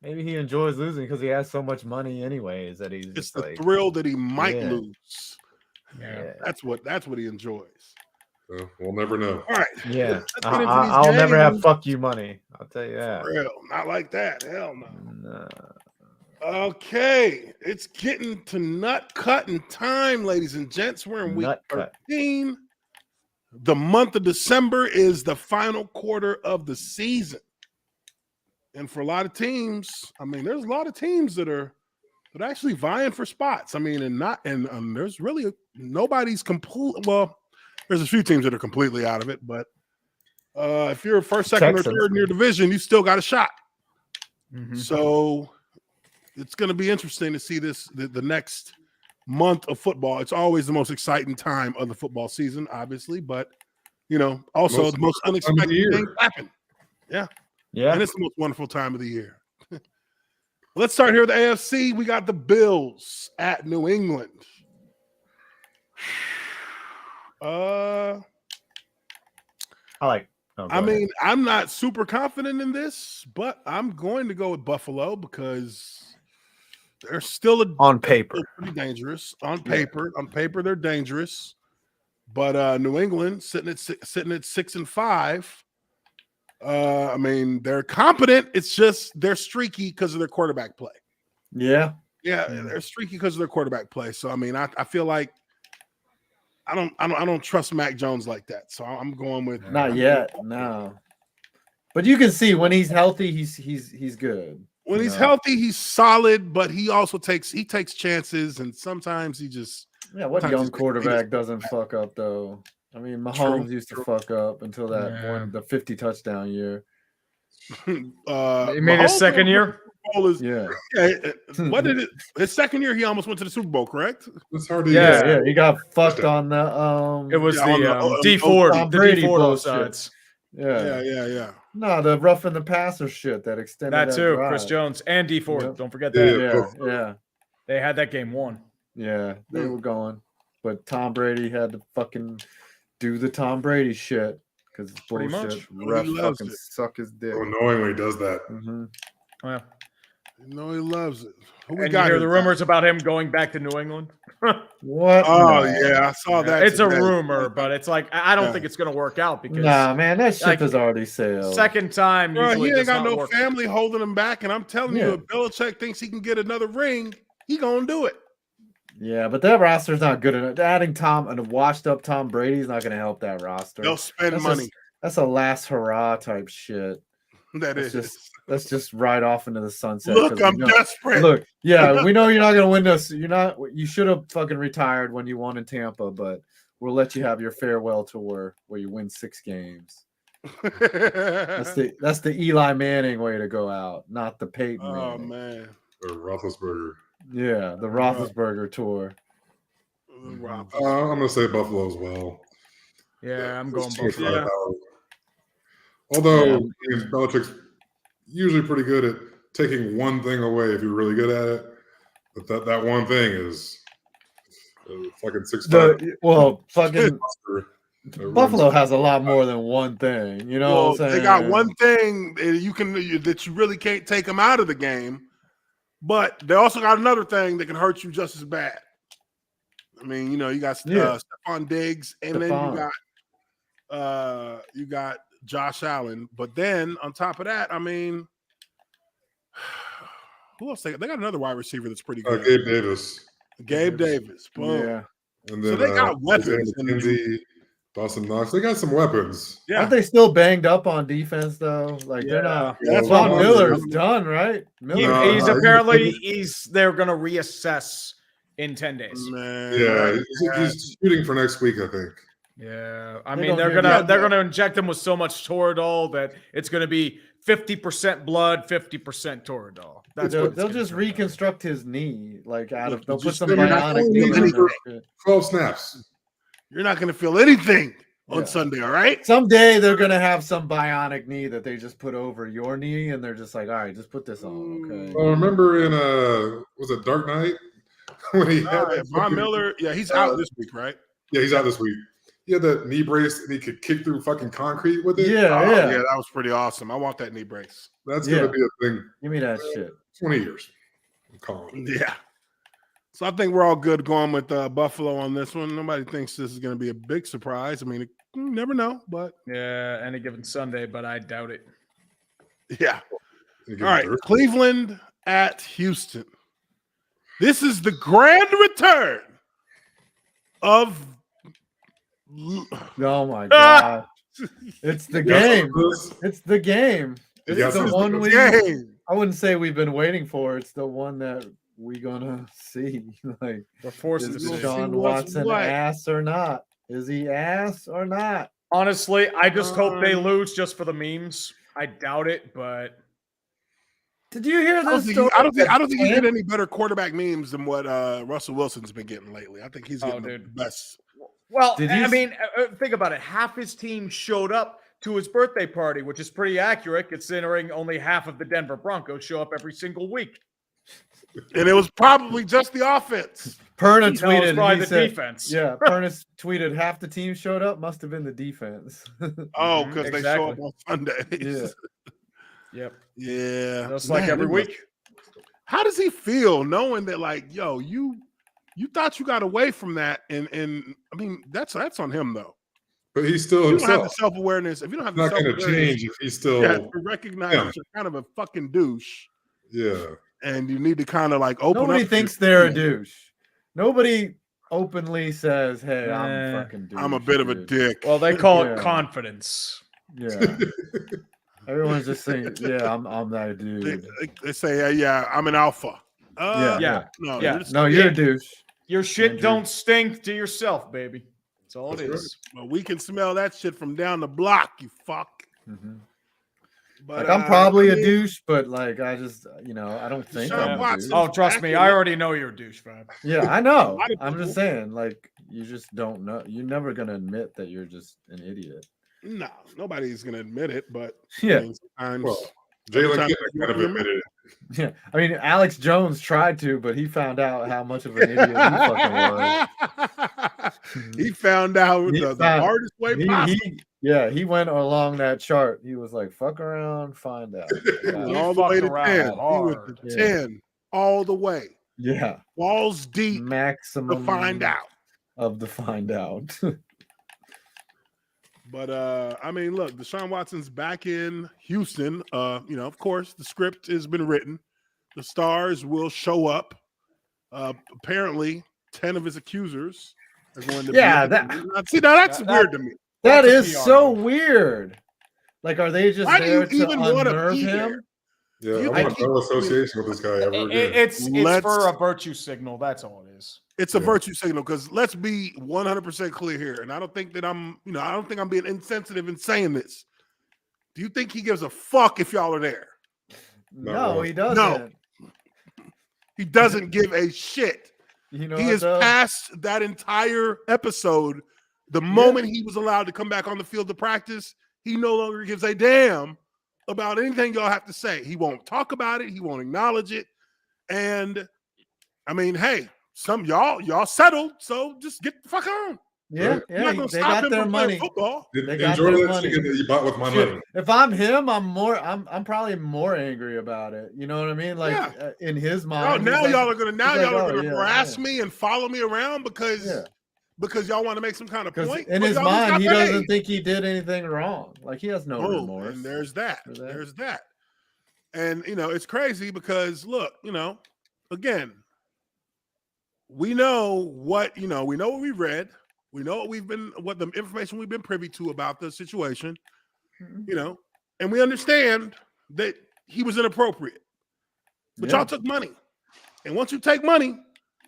Maybe he enjoys losing because he has so much money, anyways. That he's just the thrill that he might lose. Yeah, that's what he enjoys. We'll never know. All right. Yeah, I'll never have fuck you money. I'll tell you that. For real. Not like that. Hell no. Okay, it's getting to nut cutting time, ladies and gents. We're in week 13. The month of December is the final quarter of the season. And for a lot of teams, I mean, there's a lot of teams that are actually vying for spots. I mean, and there's really nobody's complete. Well, there's a few teams that are completely out of it, but if you're first, second, or third in your division, you still got a shot. Mm-hmm. So it's going to be interesting to see the next month of football. It's always the most exciting time of the football season, obviously, but also the most unexpected things happen. Yeah, and it's the most wonderful time of the year. Let's start here with the AFC. We got the Bills at New England. I mean, I'm not super confident in this, but I'm going to go with Buffalo because they're still on paper pretty dangerous. On paper, they're dangerous. But New England sitting at 6-5. I mean, they're competent. It's just they're streaky because of their quarterback play. Yeah, they're streaky because of their quarterback play. So I mean, I feel like I don't trust Mac Jones like that. So I'm going with not yet. No, but you can see when he's healthy, he's good. When he's healthy, he's solid. But he also takes chances, and sometimes he just what young quarterback doesn't fuck up though. I mean, Mahomes used to fuck up until that one, the 50 touchdown year. He made his second year. What did it? His second year, he almost went to the Super Bowl. Correct? It's hard to he got fucked on the. It was the D Ford. The D Ford sides. Yeah. No, the roughing the passer shit that extended That too, drive. Chris Jones and D Ford. Yep. Don't forget that. Yeah. They had that game won. Yeah, they were going, but Tom Brady had to fucking do the Tom Brady shit because it's Pretty bullshit. much. Ref He loves fucking it. suck his dick. So annoying when he does that. Mm-hmm. Oh, yeah. You know he loves it. Who we And got you hear here, the rumors about him going back to New England? What? Oh No. yeah, I saw that. It's a today. rumor, but it's like I don't Yeah. think it's going to work out because Nah, man, that ship like, has already sailed. second time Bro, usually he ain't does got not no work. family holding him back, and I'm telling you, if Belichick thinks he can get another ring, he gonna do it. Yeah, but that roster's not good enough. Adding a washed-up Tom Brady is not going to help that roster. They'll spend money. That's a last hurrah type shit. That's Let's just ride off into the sunset. Look, I'm desperate. Look, yeah, we know you're not going to win this. You should have fucking retired when you won in Tampa, but we'll let you have your farewell tour where you win 6 games. That's the Eli Manning way to go out, not the Peyton. Oh Manning. man. Or Roethlisberger. Yeah, the Roethlisberger tour. I'm gonna say Buffalo as well. Yeah, I'm going Too much Buffalo. firepower. Although Belichick's usually pretty good at taking one thing away if you're really good at it, but that one thing is fucking 6'5". Fucking Buffalo has a lot more than one thing. You know what I'm saying? They got one thing that you really can't take them out of the game, but they also got another thing that can hurt you just as bad. I mean, you got Stephon Diggs, and then you got Josh Allen. But then on top of that, I mean, who else? They got another wide receiver that's pretty good. Gabe Davis. Boom. Yeah. And then, so they got weapons. McKenzie, Dawson Knox. They got some weapons. Yeah. Aren't they still banged up on defense though? Like they're not. That's Von Miller's done, right? He's apparently they're going to reassess in 10 days. Man. He's shooting for next week, I think. Yeah, I mean they're gonna inject him with so much Toradol that it's gonna be 50% blood, 50% Toradol. They'll just reconstruct his knee, they'll put some bionic knee. 12 snaps. You're not gonna feel anything on Sunday, all right? Someday they're gonna have some bionic knee that they just put over your knee, and they're just like, all right, just put this on, okay? Well, remember in was it Dark Knight when he had Von Miller? Yeah, he's out this week, right? Yeah, he's out this week. He had that knee brace and he could kick through fucking concrete with it. Yeah, that was pretty awesome. I want that knee brace. That's gonna be a thing. Give me that shit. 20 years. I'm calling it. Yeah. So I think we're all good going with Buffalo on this one. Nobody thinks this is going to be a big surprise. I mean, you never know, but yeah, any given Sunday, but I doubt it. Yeah. All right, Cleveland at Houston. This is the grand return of. Oh my god! It's the game. It's the game. It's the one I wouldn't say we've been waiting for. It's the one that we're gonna see. Like, we're forcing is Deshaun Watson ass or not? Is he ass or not? Honestly, I just hope they lose just for the memes. I doubt it, but did you hear this story? I don't think you get any better quarterback memes than what Russell Wilson's been getting lately. I think he's getting the best. Well, I mean, think about it. Half his team showed up to his birthday party, which is pretty accurate considering only half of the Denver Broncos show up every single week. And it was probably just the offense. Perna tweeted. Probably the defense. Yeah, Perna tweeted half the team showed up. Must have been the defense. Oh, because they show up on Sundays. Yep. Yeah. Just like every week. How does he feel knowing that, like, yo, you thought you got away from that, and I mean that's on him though. But he's still you don't have the self-awareness. If you don't have the self-awareness, not going to change if he's still to recognize that you're kind of a fucking douche. Yeah. And you need to kind of like open Nobody up. Thinks they're a douche. Nobody openly says, "Hey, I'm a fucking douche. I'm a bit of a dick." Well, they call it confidence. Yeah. Everyone's just saying, "Yeah, I'm that dude." They say, "Yeah, I'm an alpha." No, you're a douche. Your shit don't stink to yourself, baby. That's all it is. Well, we can smell that shit from down the block, you fuck. Mm-hmm. But I'm probably a douche, but like I just, I don't think I'm a douche. Oh, trust me, I already know you're a douche, man. Yeah, I know. I'm just saying, like, you just don't know. You're never gonna admit that you're just an idiot. No, nobody's gonna admit it, but Yeah. I mean, sometimes Well, Jalen sometimes Kitna kind of admitted it. Yeah, I mean, Alex Jones tried to, but he found out how much of an idiot he fucking was. He found out He the found- hardest way possible. He went along that chart. He was like, "Fuck around, find out." And He all the way fucked to around 10. He was hard. to Yeah. 10 all the way. Yeah, Balls deep maximum to find out. of the find out. But I mean, look, Deshaun Watson's back in Houston. Of course, the script has been written. The stars will show up. Apparently, 10 of his accusers are going to Yeah, be. Now that's weird to me. That That's a is PR so move. weird. Like, are they just Why do you there to even wanna unnerve be there? him? Yeah, You I want think- no association with this guy ever again. It's Let's- for a virtue signal. That's all it is. It's a Yeah. virtue signal because let's be 100% clear here. And I don't think that I don't think I'm being insensitive in saying this. Do you think he gives a fuck if y'all are there? No, he doesn't. He doesn't give a shit. You know, He is though? past that entire episode. The moment he was allowed to come back on the field to practice, he no longer gives a damn about anything y'all have to say. He won't talk about it. He won't acknowledge it. And I mean, hey, some y'all settled, so just get the fuck on. Yeah, You're not gonna they stop got him their from playing money. football. They got Enjoy their that money. chicken that you bought with my Shit, money. if I'm him, I'm probably more angry about it. You know what I mean? Like Yeah. in his Oh, mind. now he's y'all like, are gonna he's like, "Oh, yeah, harass yeah." me and follow me around because y'all want to make some kind of Because point. in But his y'all just got mind, he paid. doesn't think he did anything wrong. Like he has no Oh, remorse. and there's that. for that. There's that. And it's crazy because look, again, we know what we know what we read. We know what the information we've been privy to about the situation, and we understand that he was inappropriate. But y'all took money. And once you take money,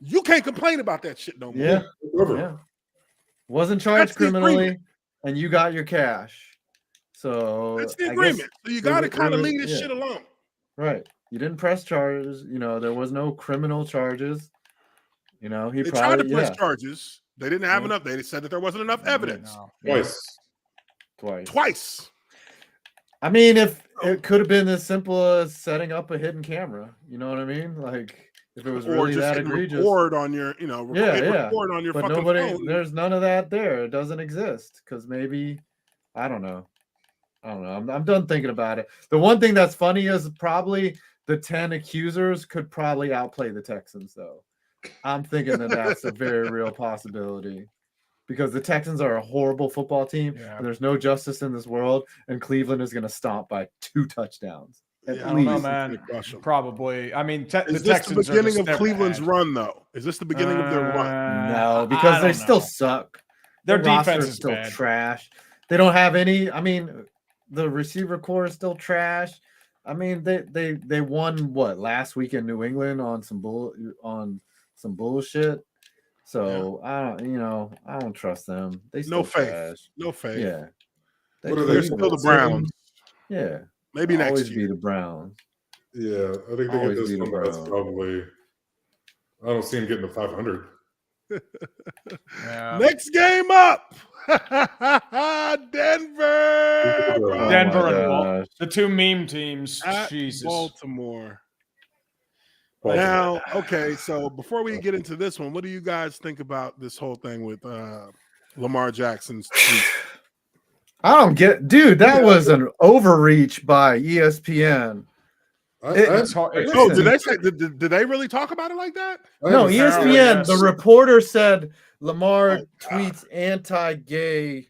you can't complain about that shit no more. Yeah. Over. Yeah. Wasn't charged That's the criminally, agreement. and you got your cash. So That's the I guess- agreement. So you got to kind of was- leave this yeah. shit alone. Right. You didn't press charges. There was no criminal charges. He They probably tried to press charges. They didn't have enough. They said that there wasn't enough evidence. No. Twice. I mean, if it could have been as simple as setting up a hidden camera, you know what I mean? Like if it was Or really just that hitting egregious. record on your, record on your But fucking nobody, phone. there's none of that there. It doesn't exist because maybe, I don't know. I'm done thinking about it. The one thing that's funny is probably the 10 accusers could probably outplay the Texans, though. I'm thinking that that's a very real possibility because the Texans are a horrible football team. Yeah. And there's no justice in this world, and Cleveland is going to stomp by 2 touchdowns. Yeah, I At don't know, least. man. Crush 'em. Probably. I mean, Is the this Texans the beginning are of just, Cleveland's they're bad. run, though? Is this the beginning of their run? No, because they still suck. Their roster defense is is still bad. trash. They don't have any. I mean, the receiver core is still trash. I mean, they won what last week in New England on some bullshit. So I don't trust them. They still No faith. trash. No faith. Yeah, What are They're they? still the Browns. Yeah, Maybe next always year. be the Browns. Yeah, I think they get Always this be the one. That's Browns. probably. I don't see him getting to 500. Yeah. Next game up, Denver. Oh Denver my and gosh. the 2 meme teams. At Jesus. Baltimore. Baltimore. Now, okay, so before we get into this one, what do you guys think about this whole thing with Lamar Jackson's tweet? I don't get, dude. That was an overreach by ESPN. It's hard. It's- Oh, Listen. did they really talk about it like that? No, I- apparently, ESPN. The yes. reporter said Lamar Oh, God. tweets anti-gay,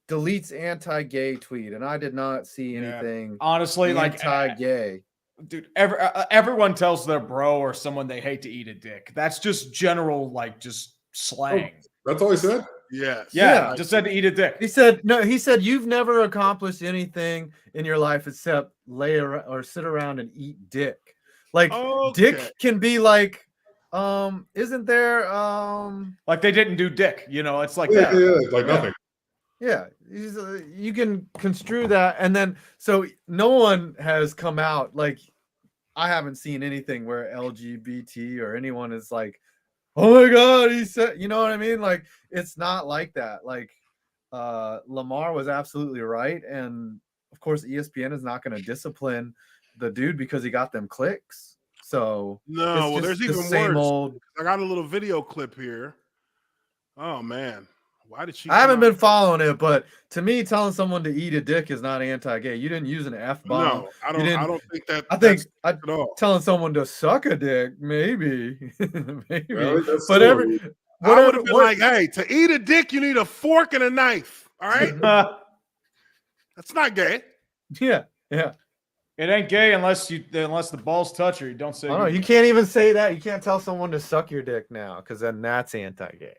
deletes anti-gay tweet, and I did not see Yeah. anything Honestly, like anti-gay. dude, everyone tells their bro or someone they hate to eat a dick. That's just general, like, just slang. That's all he said. Yes. Yeah, just said to eat a dick. He said no. He said you've never accomplished anything in your life except lay around or sit around and eat dick. Like Okay. dick can be like, isn't there? Like they didn't do dick. It's like Yeah, that. yeah, like nothing. Yeah, you can construe that, and then so no one has come out. Like I haven't seen anything where LGBT or anyone is like, oh my god, he said, you know what I mean? Like it's not like that. Like Lamar was absolutely right, and of course ESPN is not going to discipline the dude because he got them clicks. So No, well, there's the even same worse. old. I got a little video clip here. Oh man, why did she? I haven't been following it, but to me, telling someone to eat a dick is not anti-gay. You didn't use an F-bomb. No, I don't think that. I think at all. telling someone to suck a dick, maybe, maybe. Well, But I would have been like, hey, to eat a dick, you need a fork and a knife. All right, that's not gay. yeah. It ain't gay unless the balls touch her. You don't say. Oh, you can't even say that. You can't tell someone to suck your dick now, because then that's anti-gay.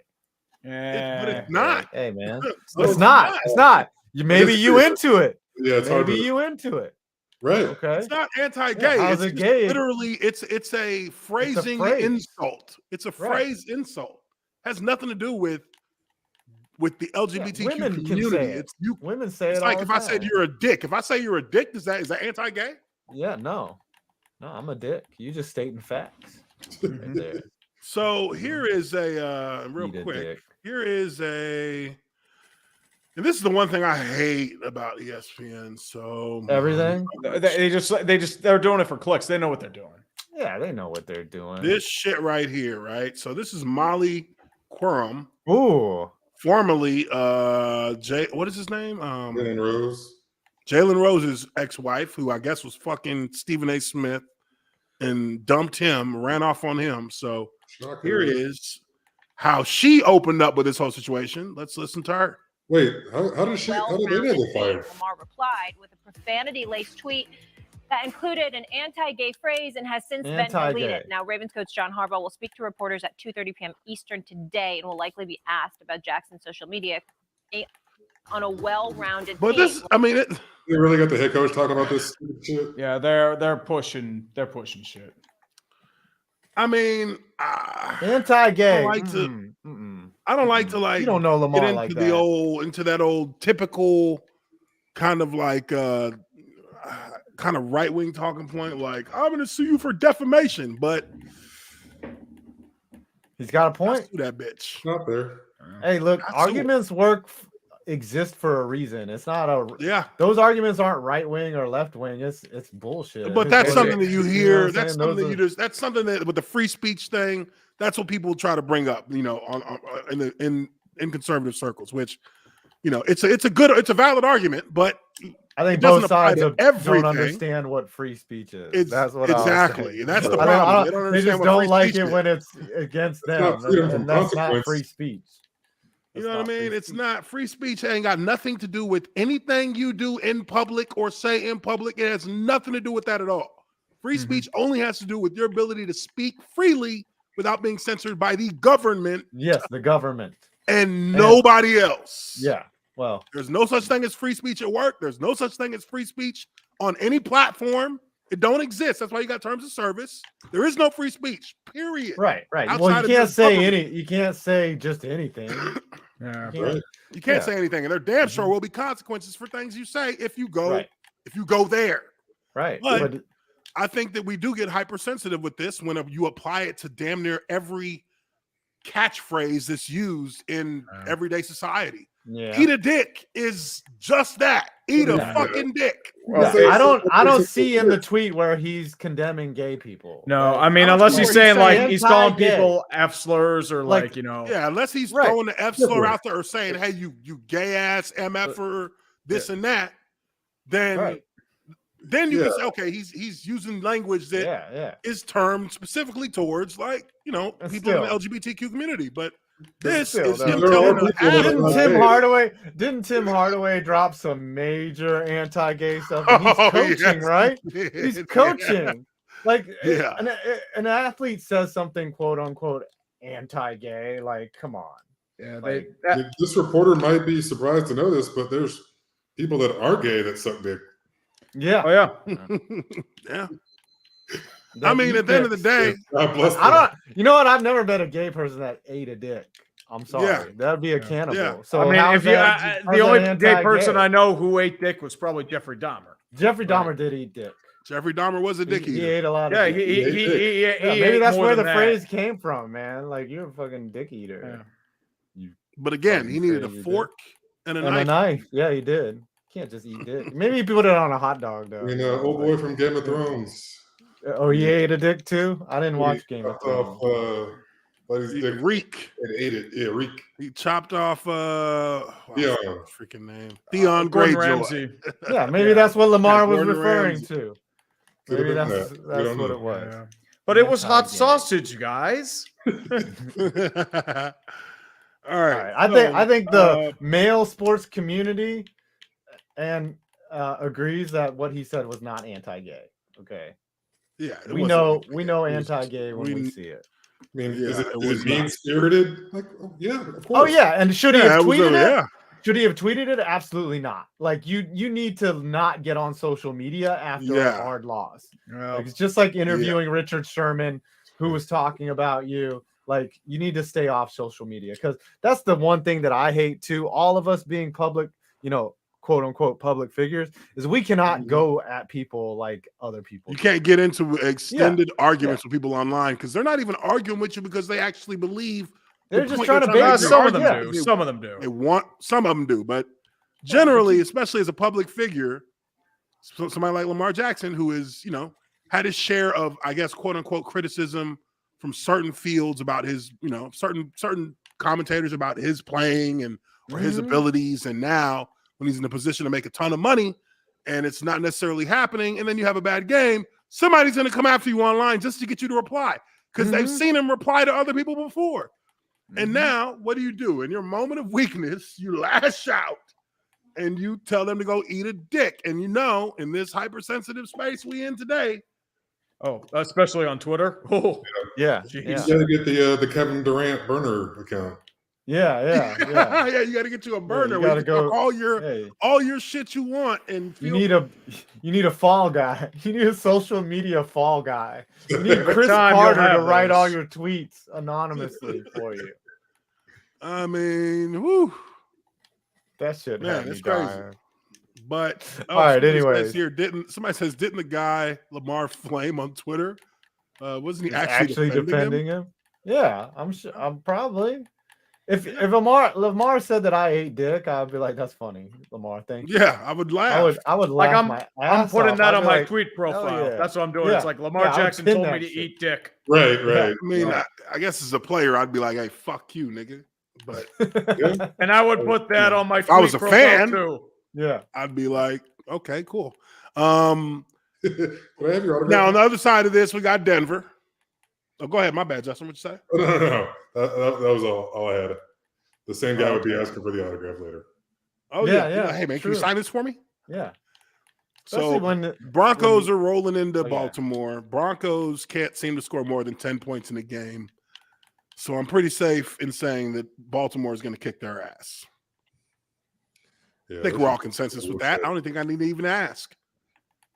But it's not. Hey man, So it's not. It's not. Maybe you into it. Yeah, it's hard Maybe to, you into it. right. Okay. It's not anti-gay. Yeah, how's it's it just gay? literally it's a phrasing phrase. insult. It's a Right. phrase insult. Has nothing to do with the LGBTQ women can community. say it. It's you. Women say It's it like all if the I said time. you're a dick. If I say you're a dick, is that anti-gay? Yeah, no, I'm a dick. You just stating facts. Right there. So here is a real Eat a quick. dick. Here is and this is the one thing I hate about ESPN. So Everything. They're doing it for clicks. They know what they're doing. Yeah, they know what they're doing. this shit right here, right? So this is Molly Quorum, Ooh. formerly what is his name? Jalen Rose. Jalen Rose's ex-wife, who I guess was fucking Stephen A. Smith and dumped him, ran off on him. So Shocker. here is how she opened up with this whole situation. Let's listen to her. Wait, how did they get fired? Lamar replied with a profanity-laced tweet that included an anti-gay phrase and has since been deleted. Now, Ravens coach John Harbaugh will speak to reporters at 2:30 p.m. Eastern today and will likely be asked about Jackson's social media on a well-rounded But team. this, I mean, They really got the head coach talking about this shit. Yeah, they're pushing shit. I mean, Anti-gay. I don't like to like. You don't know Lamar get into like the that. into that old typical kind of like kind of right wing talking point. Like, I'm going to sue you for defamation, but He's got a point. sue that bitch. Not there. Hey, look, That's arguments exist for a reason. It's not Yeah, those arguments aren't right wing or left wing. It's bullshit. but that's It's something that you know hear. what I'm That's saying? something Those that you just. That's something that with the free speech thing. That's what people try to bring up. You know, in conservative circles, which it's a valid argument, but I think it doesn't both apply sides to don't everything. understand what free speech is. That's what exactly. I was That's the saying. problem. They don't They understand just what don't free like speech it is. when it's against them, not freedom from and that's not consequence. free speech. You know what I That's not mean? free It's speech. not free speech. Ain't got nothing to do with anything you do in public or say in public. It has nothing to do with that at all. Free speech only has to do with your ability to speak freely without being censored by the government Yes, the government. and nobody else. Yeah. Well, There's no such thing as free speech at work. There's no such thing as free speech on any platform. It don't exist. That's why you got terms of service. There is no free speech, period. right. Outside Well, of you can't just say government. you can't say just anything. Yeah. You can't- You can't Yeah. say anything, and there damn sure will be consequences for things you say if you go Right. there. Right. But I think that we do get hypersensitive with this when you apply it to damn near every catchphrase that's used in everyday society. yeah. Eat a dick is just that. Eat a Yeah. fucking dick. Yeah, Well, I don't see in the tweet where he's condemning gay people. No, Right? I mean, don't unless see he's where saying like saying he's calling anti-gay. people F slurs or Like, Yeah, unless he's Right. throwing the F slur Right. out there or saying, "Hey, you gay ass MF for this and that," then Right. then you can Yeah. say, "Okay, he's using language that Yeah. is termed specifically towards like people And in still. the LGBTQ community." But this still, is though. him There telling are the people that average- Didn't Tim Hardaway drop some major anti-gay stuff? And he's Oh, coaching, yes, right? he did. He's coaching. Like Yeah. an athlete says something quote unquote anti-gay. Like, come on. yeah, Like, This reporter might be surprised to know this, but there's people that are gay that suck dick. yeah. oh yeah. Yeah. That I mean, eat at the end of the dicks. day, God bless them. I don't. You know what? I've never met a gay person that ate a dick. I'm sorry. Yeah. That'd be a cannibal. Yeah. So I mean, how's if you, that- the how's only that gay person anti-gay? I know who ate dick was probably Jeffrey Dahmer. Jeffrey Dahmer did eat dick. Jeffrey Dahmer was a dick He eater. ate a lot of Yeah, dick. he Yeah, maybe ate that's more where the than that. phrase came from, man. Like, you're a fucking dick eater. But again, he needed a Crazy, dude. fork and a And knife. a knife. Yeah, he did. Can't just eat dick. Maybe he put it on a hot dog though. Old boy from Game of Thrones. Oh, he ate a dick too? I didn't watch Game of Chopped Thrones. off buddy's dick Reek. and ate it. Yeah, Reek. He chopped off Yeah. freaking name. Theon Gordon Greyjoy. Ramsay. Yeah, maybe that's what Lamar was Gordon referring Ramsay. to. Could have Maybe been that's that. We that's don't what know. it was. Yeah. But it was hot Anti-gay. sausage, guys. All right. All right. I think the male sports community and agrees that what he said was not anti-gay. Okay. Yeah, it We wasn't- know it was- anti-gay when we see it. I mean, Yeah, is it it was mean spirited? Like, yeah, of course. Oh yeah, and should he Yeah, have it was tweeted it? yeah. Should he have tweeted it? Absolutely not. Like you need to not get on social media after a Yeah. hard loss. Well, Like, it's just like interviewing Richard Sherman, who was talking about you. Like you need to stay off social media because that's the one thing that I hate too. All of us being public, quote unquote public figures, is we cannot go at people like other people. You can't get into extended arguments with people online because they're not even arguing with you because they actually believe They're the just point trying you're to bait make. you. some of them Yeah. do. Some of them do. They want some of them do, but generally, especially as a public figure, somebody like Lamar Jackson, who is had his share of, I guess, quote unquote criticism from certain fields about his, certain commentators about his playing and or his abilities, and now when he's in a position to make a ton of money and it's not necessarily happening, and then you have a bad game, somebody's going to come after you online just to get you to reply because they've seen him reply to other people before. And now, what do? In your moment of weakness, you lash out and you tell them to go eat a dick. And in this hypersensitive space we in today. Oh, especially on Twitter. Oh, Yeah. You gotta get the Kevin Durant burner account. Yeah. Yeah, you got to get you a burner. you where gotta you can talk go. all your shit you want, and You need a fall guy. You need a social media fall guy. You need Chris time you'll Carter to have write those. all your tweets anonymously for you. I mean, whoo. That shit Man, had me it's crazy. dying. But All right, somebody anyways. says here, didn't the guy Lamar flame on Twitter? Wasn't he He's actually defending him? him? Yeah, I'm sure. I'm probably. If Lamar said that I ate dick, I'd be like, "That's funny, Lamar. Thank you." Yeah, I would laugh. I would like laugh my I'm ass putting off. that I'd on be my like, tweet profile. yeah. That's what I'm doing. Yeah. It's like Lamar Yeah, I would Jackson pin told me that to shit. eat dick. Right. I mean, I guess as a player, I'd be like, "Hey, fuck you, nigga." But And I would put that on my tweet I was a profile fan. too. Yeah. I'd be like, "Okay, cool." Can I have your autograph? Now on the other side of this, we got Denver. Oh, go ahead. My bad, Justin. What you say? Oh, no. That was all I had. The same guy would be Okay. asking for the autograph later. Oh Yeah. Hey man, can True. you sign this for me? Yeah. So Especially when Broncos are rolling into Oh, yeah. Baltimore. Broncos can't seem to score more than 10 points in a game. So I'm pretty safe in saying that Baltimore is going to kick their ass. Yeah, I think we're all consensus with that. I don't think I need to even ask.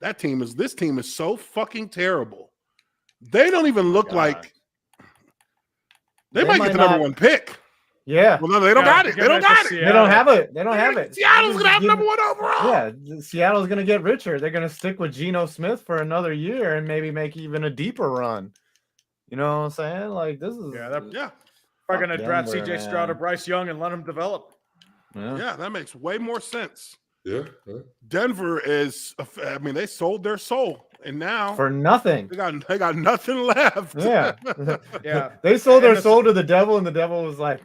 This team is so fucking terrible. They don't even look God. like they They might might get the number not- one pick. Yeah. Well, no, they don't Yeah, got it. They give don't it to got it. They don't have it. They don't have it. Seattle's gonna have Give- number one overall. Yeah, Seattle's gonna get richer. They're gonna stick with Geno Smith for another year and maybe make even a deeper run. You know what I'm saying? Like this is Yeah. We're going to draft Denver, CJ Stroud or man. Bryce Young and let him develop. Yeah, that makes way more sense. Yeah. Denver is, I mean, they sold their soul, and now for nothing. they got nothing left. Yeah. Yeah. They sold their And the- soul to the devil, and the devil was like,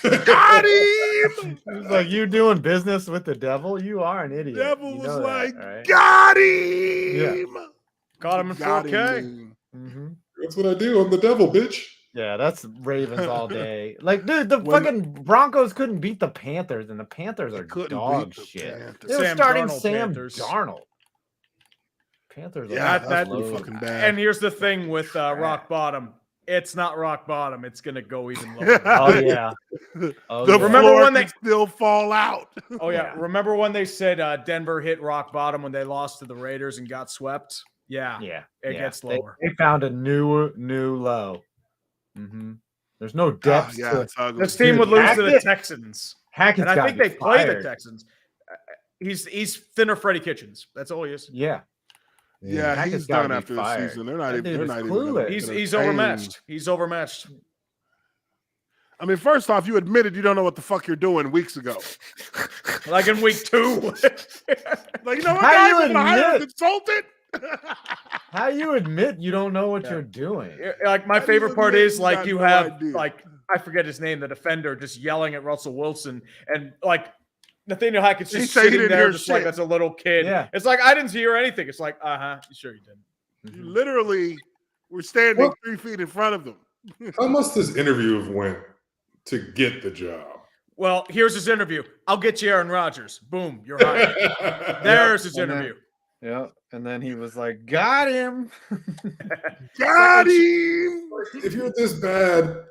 Got him. he was like, you doing business with the devil? You are an idiot. Devil You was know like, that, right? got him. Got him in Got 4K. him. Mhm. That's what I do. I'm the devil, bitch. Yeah, that's Ravens all day. Like, dude, the When- fucking Broncos couldn't beat the Panthers, and the Panthers They are couldn't dog beat the shit. Panthers. They were Sam starting Darnold Sam Panthers. Darnold. Panthers. Yeah, are that's low. pretty fucking bad. And here's the thing with rock bottom. It's not rock bottom. It's going to go even lower. Oh yeah. Oh, The yeah. Remember floor when they- could still fall out. Oh, yeah. Yeah. Remember when they said Denver hit rock bottom when they lost to the Raiders and got swept? Yeah. Yeah, It yeah. gets lower. They found a new low. Mm-hmm. There's no depth. yeah, to it's ugly. This team would lose to the Hackett- Texans. Hackett's And I gotta think be they play the fired. Texans. He's thinner Freddie Kitchens. That's all he is. Yeah, Yeah, Hackett's he's gotta done be after the fired. season. They're not That even. dude They're is not even. clueless. He's entertain- overmatched. He's overmatched. I mean, first off, you admitted you don't know what the fuck you're doing weeks ago. Like in week 2. Like, you know what, How guys? you I'm gonna hire a admit- consultant. How you admit you don't know what you're doing? Like my How do you favorite part admit is you like got you no have idea? like I forget his name, the defender, just yelling at Russell Wilson, and like Nathaniel Hackett's He just said he sitting didn't there, hear just like shit. as a little kid. Yeah. It's like I didn't hear anything. It's like, sure you didn't. You literally were standing 3 feet in front of them. How must this interview have went to get the job? Well, here's his interview. I'll get you Aaron Rodgers. Boom, you're hired. There's his And then- interview. Yeah, and then he was like, "Got him." Got him. If you're this bad,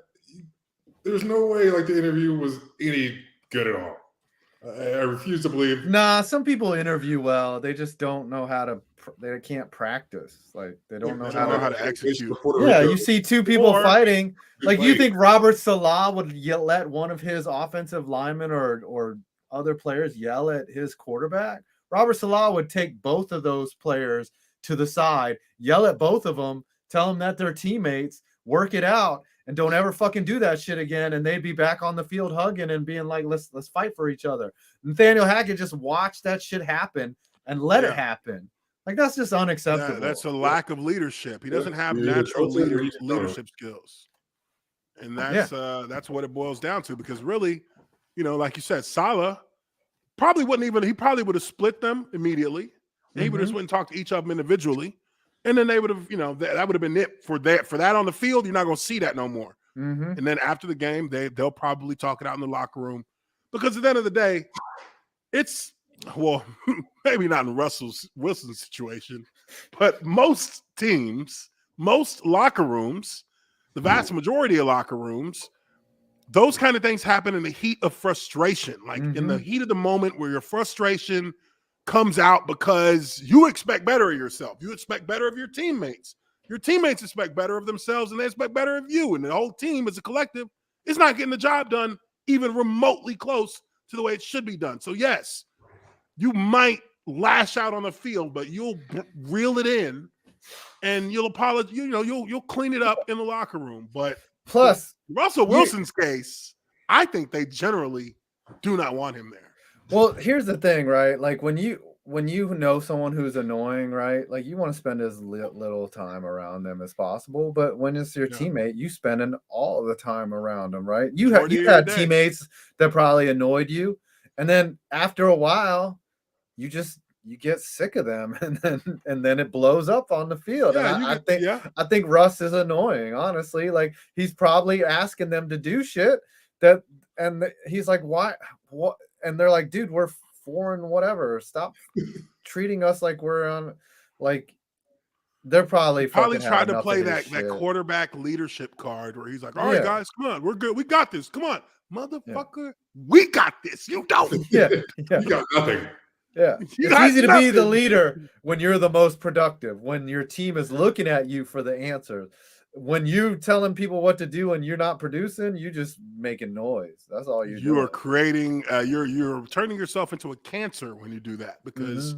there's no way like the interview was any good at all. I refuse to believe. Nah, some people interview well. They just don't know how to. They can't practice. Like they don't know They don't know how how to. to execute. Yeah, you see two people Or- fighting. Like you Like- think Robert Salah would let one of his offensive linemen or other players yell at his quarterback? Robert Salah would take both of those players to the side, yell at both of them, tell them that they're teammates, work it out, and don't ever fucking do that shit again. And they'd be back on the field hugging and being like, let's fight for each other. Nathaniel Hackett just watched that shit happen and let it happen. Like that's just unacceptable. That's a lack of leadership. He doesn't have Yeah, natural coach and leadership skills, and that's what it boils down to. Because really, like you said, Salah probably wouldn't even. He probably would have split them immediately. And he would have just went and talked to each of them individually, and then they would have, that would have been it for that on the field. You're not going to see that no more. And then after the game, they'll probably talk it out in the locker room, because at the end of the day, it's maybe not in Wilson's situation, but most teams, most locker rooms, the vast majority of locker rooms, those kind of things happen in the heat of frustration, like in the heat of the moment where your frustration comes out because you expect better of yourself. You expect better of your teammates. Your teammates expect better of themselves, and they expect better of you. And the whole team as a collective is not getting the job done even remotely close to the way it should be done. So yes, you might lash out on the field, but you'll reel it in and you'll apologize. You'll clean it up in the locker room. But plus Russell Wilson's case, I think they generally do not want him there. Well, here's the thing, right? Like when you know someone who's annoying, right? Like you want to spend as little time around them as possible. But when it's your teammate, you spending all of the time around them, right? You had teammates that probably annoyed you, and then after a while, you get sick of them, and then it blows up on the field. Yeah, I think Russ is annoying, honestly. Like he's probably asking them to do shit and he's like, why? What? And they're like, dude, we're foreign, whatever. Stop treating us like we're on. Like they're probably tried to play that quarterback leadership card where he's like, all right, guys, come on, we're good, we got this. Come on, motherfucker, we got this. You don't. You got nothing. Yeah, it's easy to be the leader when you're the most productive, when your team is looking at you for the answers. When you telling people what to do and you're not producing, you just making noise. That's all you're doing. You are creating, you're turning yourself into a cancer when you do that, because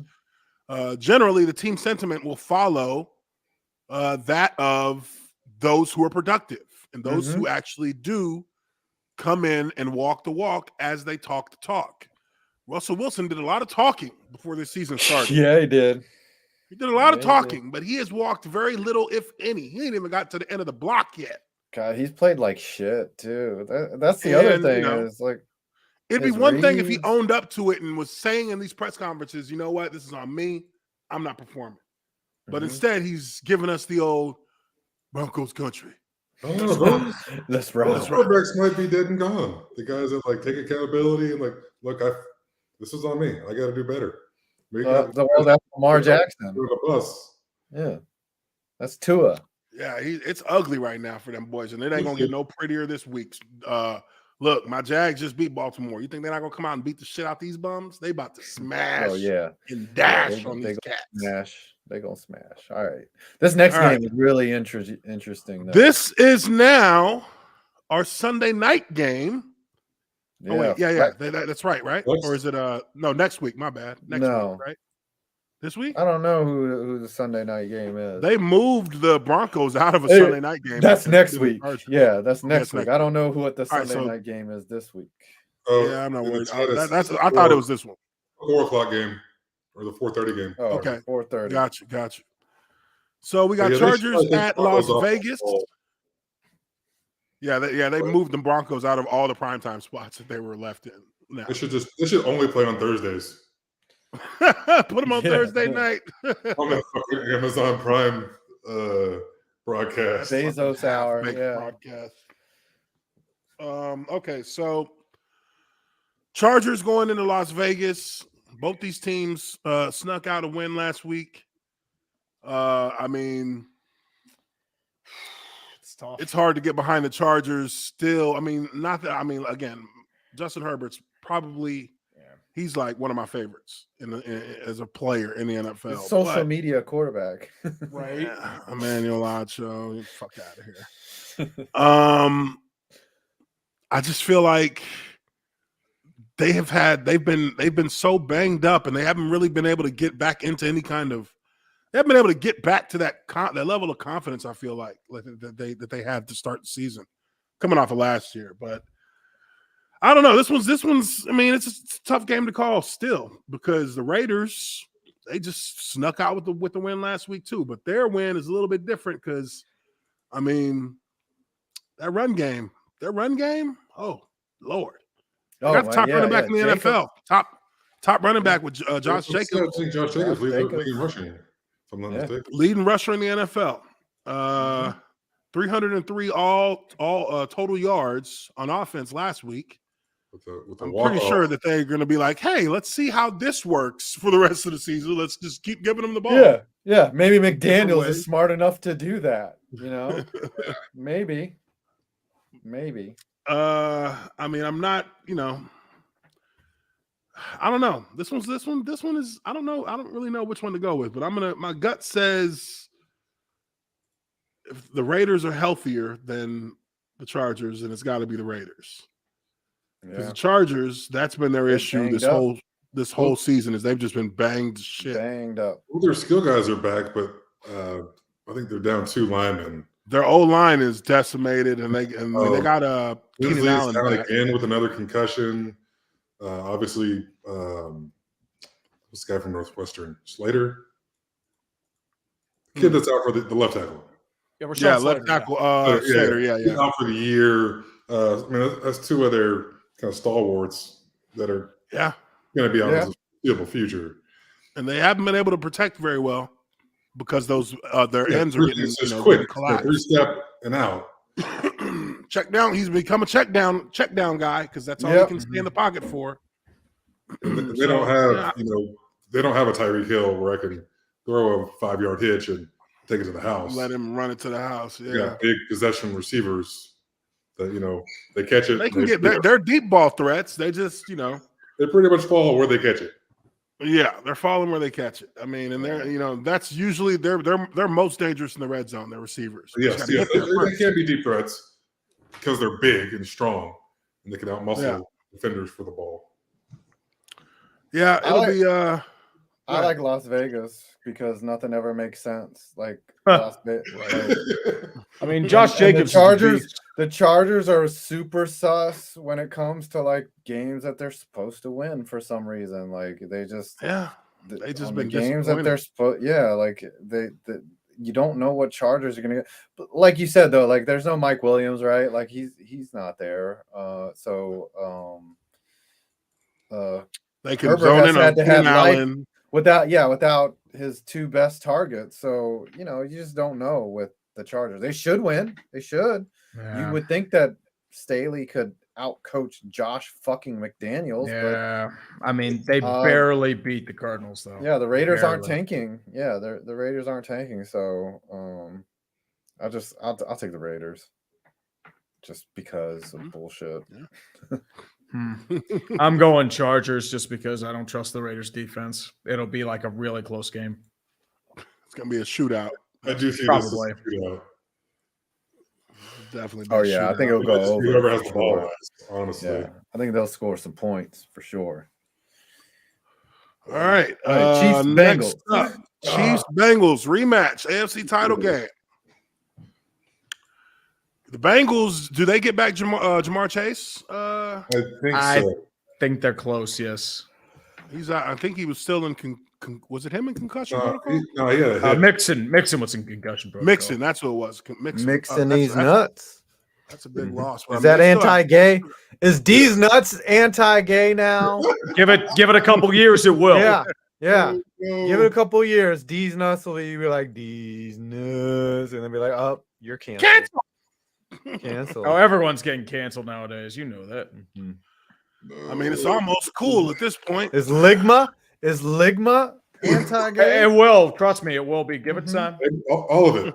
generally the team sentiment will follow that of those who are productive and those who actually do come in and walk the walk as they talk the talk. Russell Wilson did a lot of talking before this season started. Yeah, he did. He did a lot of talking, but he has walked very little, if any. He ain't even got to the end of the block yet. God, he's played like shit too. That's the other thing. Is like it'd be one thing if he owned up to it and was saying in these press conferences, you know what, this is on me. I'm not performing. But instead, he's giving us the old Broncos country. That's right. The quarterbacks might be dead and gone. The guys that like take accountability and like, look, this is on me. I got to do better. That's Lamar Jackson. Yeah, that's Tua. Yeah, it's ugly right now for them boys, and it ain't gonna get no prettier this week. Look, my Jags just beat Baltimore. You think they're not gonna come out and beat the shit out these bums? They about to smash. And dash on these cats. They're gonna smash. All right, this next game is really interesting. Though. This is now our Sunday night game. Yeah. Oh wait, that's right? Or is it no, next week? My bad. Next week, right? this week? I don't know who the Sunday night game is. They moved the Broncos out of a Sunday night game. That's next to week. Chargers. Yeah, that's next next week. I don't know what the All right, Sunday so- night game is this week. Yeah, I'm not worried. I thought it was this one. 4:00 game or the 4:30 game. Oh, Okay. 4:30. Gotcha. So we got Yeah, they Chargers should take at Broncos Las off the Vegas. ball. They moved the Broncos out of all the primetime spots that they were left in. Now. They should only play on Thursdays. Put them on Thursday night. On the fucking Amazon Prime broadcast. Bezos hour. Make Yeah. broadcast. Okay, so Chargers going into Las Vegas. Both these teams snuck out a win last week. I mean, It's tough. it's hard to get behind the Chargers still. I mean, again, Justin Herbert's probably he's like one of my favorites as a player in the NFL. Social media quarterback. Right. Emmanuel Ocho, fuck out of here. I just feel like they've been so banged up, and they haven't really been able to get back into any kind of. They haven't been able to get back to that level of confidence. I feel like that they had to start the season, coming off of last year. But I don't know. This one's. I mean, it's a tough game to call still because the Raiders they just snuck out with the win last week too. But their win is a little bit different because, I mean, their run game. Oh Lord. Oh, Got the top running back in the Jacob. NFL. Top running back with Josh I Jacobs. think Josh Jacobs leads Jacobs. the league in rushing. If I'm not mistaken. Leading rusher in the NFL. 303 all total yards on offense last week. With the I'm walk-off. pretty sure that they're going to be like, hey, let's see how this works for the rest of the season. Let's just keep giving them the ball. Yeah. Maybe McDaniels way. is smart enough to do that. You know, maybe. I mean, I'm not, I don't know. This one is, I don't know. I don't really know which one to go with, but my gut says if the Raiders are healthier than the Chargers, then it's got to be the Raiders. Because Yeah. the Chargers, that's been their They're issue banged this whole season is they've just been banged to shit. Banged up. Well, their skill guys are back, but I think they're down 2 linemen. Their O-line is decimated, and they got Keenan Lindsay is Allen down back. again with another concussion. Obviously, what's the guy from Northwestern? Slater? Kid that's out for the left tackle. Yeah, Yeah, left tackle. Slater. He's out for the year. I mean, that's 2 of their kind of stalwarts that are Yeah. going to be out in the foreseeable future. And they haven't been able to protect very well because those their ends are getting, It's just getting quick. collapsed. 3-step and out. Check down. He's become a check down guy because that's all he can stay in the pocket for. And they don't have, they don't have a Tyreek Hill where I can throw a 5-yard hitch and take it to the house. Let him run it to the house. They Yeah. got big possession receivers that they catch it. They can they're deep ball threats. They just, they pretty much fall where they catch it. yeah, they're falling where they catch it. I mean, and they're, that's usually they're most dangerous in the red zone, their receivers. You Yes, just gotta get there they first. can't be deep threats because they're big and strong and they can outmuscle defenders for the ball. Yeah, it'll be I like Las Vegas because nothing ever makes sense. Like Las Vegas. I mean, Josh And Jacobs. the Chargers are super sus when it comes to like games that they're supposed to win for some reason. Like they just they just on been the games that disappointed. they're supposed like they you don't know what Chargers are gonna get. But like you said though, like there's no Mike Williams, right? Like he's not there. They can Herbert zone has in on had to have Keenan life Allen. without his 2 best targets. So, you just don't know with the Chargers. They should win. They should. You would think that Staley could outcoach Josh fucking McDaniels. Yeah, I mean, they barely beat the Cardinals, though. But yeah, the Raiders aren't Barely. tanking. Yeah, the Raiders aren't tanking. So I'll take the Raiders just because of bullshit. I'm going Chargers just because I don't trust the Raiders defense. It'll be like a really close game. It's gonna be a shootout. I do see Probably. this as a shootout. Definitely. Be Oh a yeah, I shootout. think it'll go over. Whoever has for the ball, sure. honestly. Yeah, I think they'll score some points for sure. All right. Chiefs Next Bengals. up, Chiefs Bengals rematch, AFC title game. The Bengals, do they get back Jamar Chase? I think I so. think they're close. Yes. He's out. I think he was still in. Was it him in concussion protocol? No, he had a hit. Mixon was in concussion protocol. Mixon, that's who it was. Mixing these nuts. That's a big loss. Is that anti-gay? Is D's nuts anti-gay now? Give it a couple years, it will. Yeah. Give it a couple years. D's nuts will be like D's nuts, and then be like, "Oh, you're canceled." Cancel. Oh, everyone's getting canceled nowadays. You know that. I mean, it's almost cool at this point. Is Ligma anti-gay? It will. Trust me, it will be. Give it time. All of it.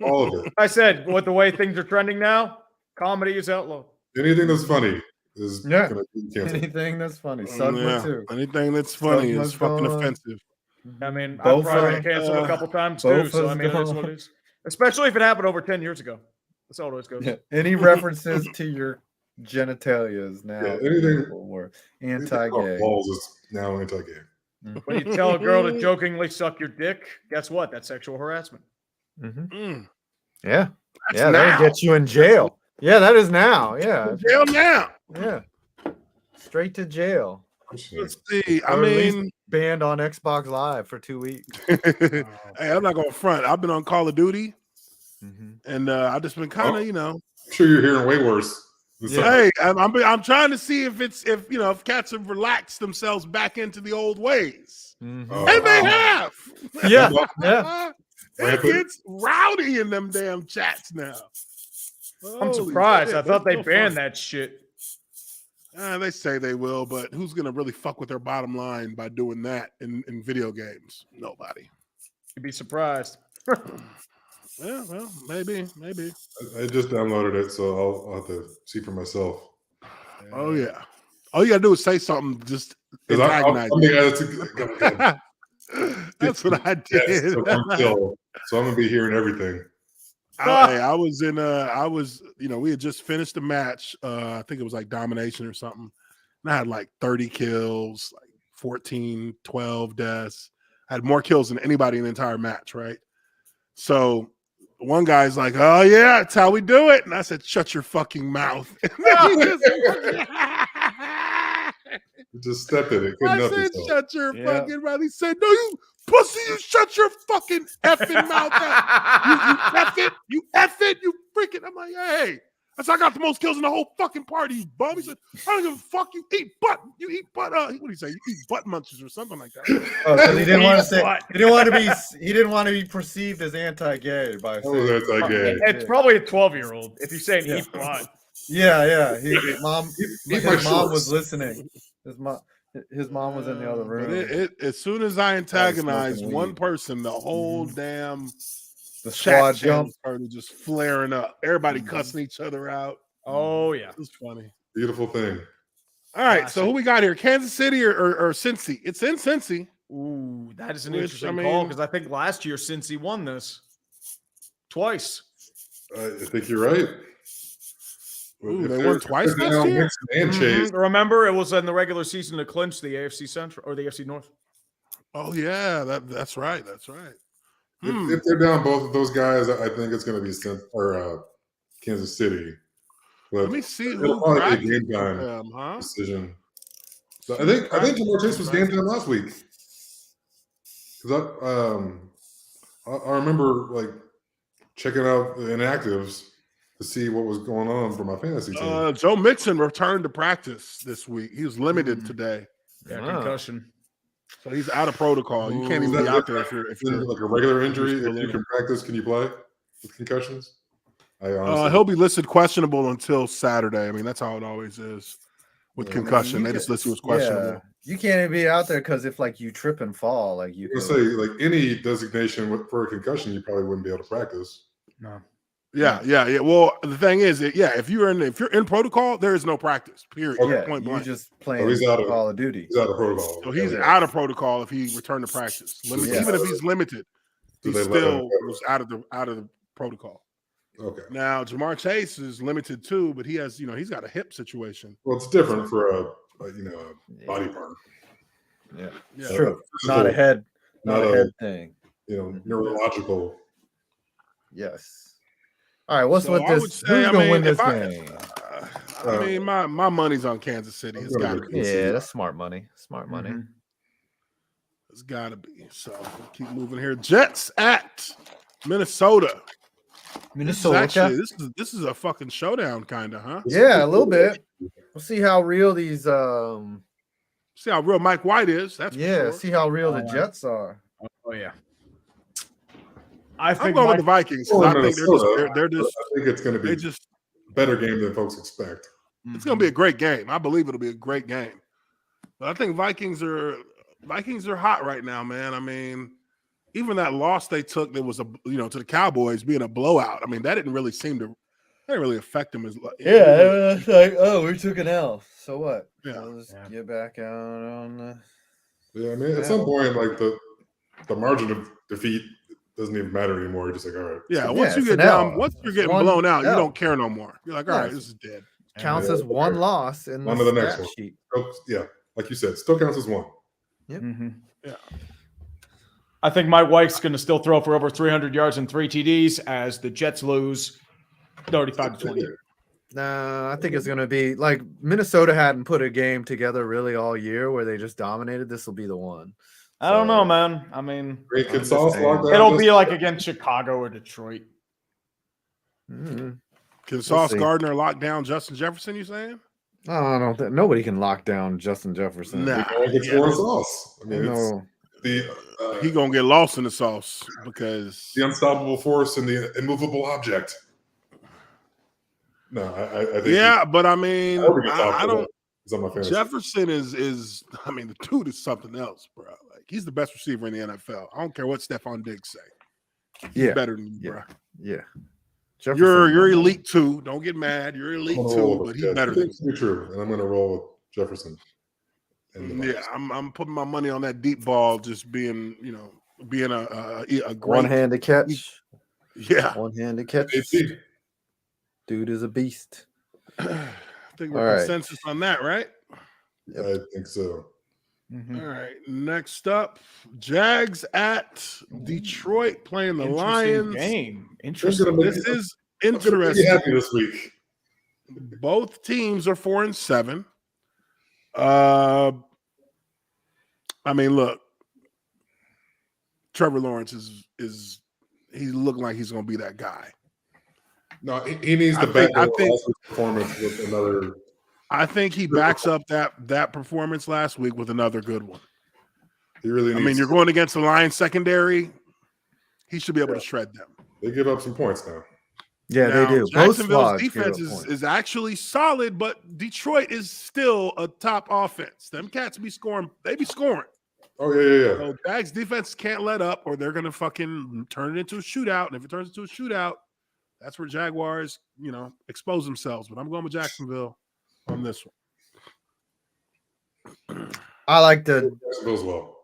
All of it. I said, with the way things are trending now, comedy is outlawed. Anything that's funny is going to be canceled. Anything that's funny. Suddenly too. Anything that's funny is fucking offensive. I mean, I've Both probably are- been canceled a couple times too. both So I is mean, that's what it is. Especially if it happened over 10 years ago. That's all it always goes. Yeah. Any references to your genitalia is now anything anti-gay. Balls is now anti-gay. When you tell a girl to jokingly suck your dick, guess what? That's sexual harassment. Yeah. That's That'll now. get you in jail. Yeah, that is now. Yeah. Jail now. Yeah. Straight to jail. Let's see. I Or at least mean, banned on Xbox Live for 2 weeks. hey, I'm not going to front. I've been on Call of Duty, and I've just been kind of, I'm sure you're hearing way worse. Hey, I'm trying to see if cats have relaxed themselves back into the old ways, and they have. Yeah. It gets rowdy in them damn chats now. I'm surprised. I thought they banned that shit. They say they will, but who's going to really fuck with their bottom line by doing that in video games? Nobody. You'd be surprised. Yeah, well, maybe. I just downloaded it, so I'll have to see for myself. Oh yeah. All you gotta do is say something, just antagonize. That's what I did. Yes, so I'm gonna be hearing everything. I was we had just finished the match. I think it was like domination or something. And I had like 30 kills, like 14, 12 deaths. I had more kills than anybody in the entire match, right? So one guy's like, "Oh yeah, that's how we do it," and I said, "Shut your fucking mouth." You just stepped in it. I said, "Shut your fucking mouth." He said, "No, you pussy, you shut your fucking effing mouth out. You freaking." I'm like, "Hey." I said, "I got the most kills in the whole fucking party, you bum." He said, "I don't give a fuck. You eat butt. What do you say? You eat butt munchers or something like that." Oh, because he didn't want to say. He didn't want to be perceived as anti-gay by saying anti-gay. It's probably a 12-year-old if you're saying eat butt. Yeah. His mom was listening. His mom was in the other room. As soon as I antagonized one person, the whole damn the squad jump started just flaring up. Everybody cussing each other out. Oh yeah, it's funny. Beautiful thing. All right, so who we got here? Kansas City or Cincy? It's in Cincy. Ooh, that is an interesting call because I think last year Cincy won this twice. I think you're right. Ooh, they won twice last year. And Chase. Remember, it was in the regular season to clinch the AFC Central or the AFC North. Oh yeah, that's right. That's right. If they're down both of those guys, I think it's going to be Kansas City. But let me see it'll probably be a game time decision. So I think Lamar Jackson was game time last week. Because I remember like checking out the inactives to see what was going on for my fantasy team. Joe Mixon returned to practice this week. He was limited today. Yeah, concussion. So he's out of protocol. You can't even be out there if you're like a regular injury. If you can practice, can you play with concussions? He'll be listed questionable until Saturday. I mean, that's how it always is with concussion. They just list you as questionable. Yeah. You can't even be out there because if like you trip and fall, like you can say like any designation for a concussion, you probably wouldn't be able to practice. No. Yeah. Well, the thing is, if you're in protocol, there is no practice. Period. Okay. Point blank. You're just playing Call of Duty. He's out of protocol. So he's out of protocol if he returned to practice. Even if he's limited, he still was out of the protocol. Okay. Now Jamar Chase is limited too, but he has he's got a hip situation. Well, it's different for a body part. Yeah, it's Yeah. true. Not a head, not a head thing. Neurological. Yes. All right, what's So with I this? would say, Who's I gonna mean, win this if game? I mean, my money's on Kansas City. It's got to be. Yeah, that's smart money. Smart money. It's got to be. So we'll keep moving here. Jets at Minnesota. Minnesota. This is a fucking showdown, kind of, huh? Yeah, a little bit. We'll see how real these. See how real Mike White is. That's for sure. See how real the Jets are. Oh yeah. I'm going with the Vikings because I think they're just. I think it's going to be just better game than folks expect. It's going to be a great game. I believe it'll be a great game. But I think Vikings are hot right now, man. I mean, even that loss they took that was to the Cowboys being a blowout. I mean, that didn't really affect them as. It's like, oh, we took an L. So what? Yeah. Let's get back out on. Yeah, I mean, at some point, like the margin of defeat doesn't even matter anymore. You're just like, all right. Yeah, once you get down, once you're getting blown out, you don't care no more. You're like, all right, this is dead. Counts as one loss in one the of the next one. sheet. Yeah, like you said, still counts as one. Yep. Yeah. I think Mike White's going to still throw for over 300 yards and 3 TDs as the Jets lose 35-20. Nah, I think it's going to be like Minnesota hadn't put a game together really all year where they just dominated. This will be the one. I don't know, man. I mean, it'll be like against Chicago or Detroit. Can Sauce Gardner lock down Justin Jefferson, you saying? I don't think nobody can lock down Justin Jefferson. Nah, it's more sauce. I mean, he gonna get lost in the sauce because the unstoppable force and the immovable object. No, I think but I mean, I don't. Jefferson is. I mean, the dude is something else, bro. Like he's the best receiver in the NFL. I don't care what Stephon Diggs say. He's better than you, bro. Yeah. You're elite too. Don't get mad. You're elite too, but he's better than you. True, and I'm going to roll with Jefferson. Yeah, I'm putting my money on that deep ball just being a great one-handed catch. Yeah, one-handed catch. Dude is a beast. I think we're consensus on that, right? Yep. I think so. All right. Next up, Jags at Detroit playing the Lions. Game. Interesting. This is interesting. Happy this week. Both teams are 4-7. I mean, look, Trevor Lawrence is he's looking like he's going to be that guy. No, he needs to back up performance with another. I think he backs up that performance last week with another good one. He really needs. I mean, you're going against the Lions secondary. He should be able to shred them. They give up some points now. Yeah, they do. Jacksonville's defense is actually solid, but Detroit is still a top offense. Them cats be scoring. They be scoring. Oh, yeah. So Jags defense can't let up or they're going to fucking turn it into a shootout. And if it turns into a shootout, that's where Jaguars, expose themselves. But I'm going with Jacksonville on this one. I like Jacksonville's well.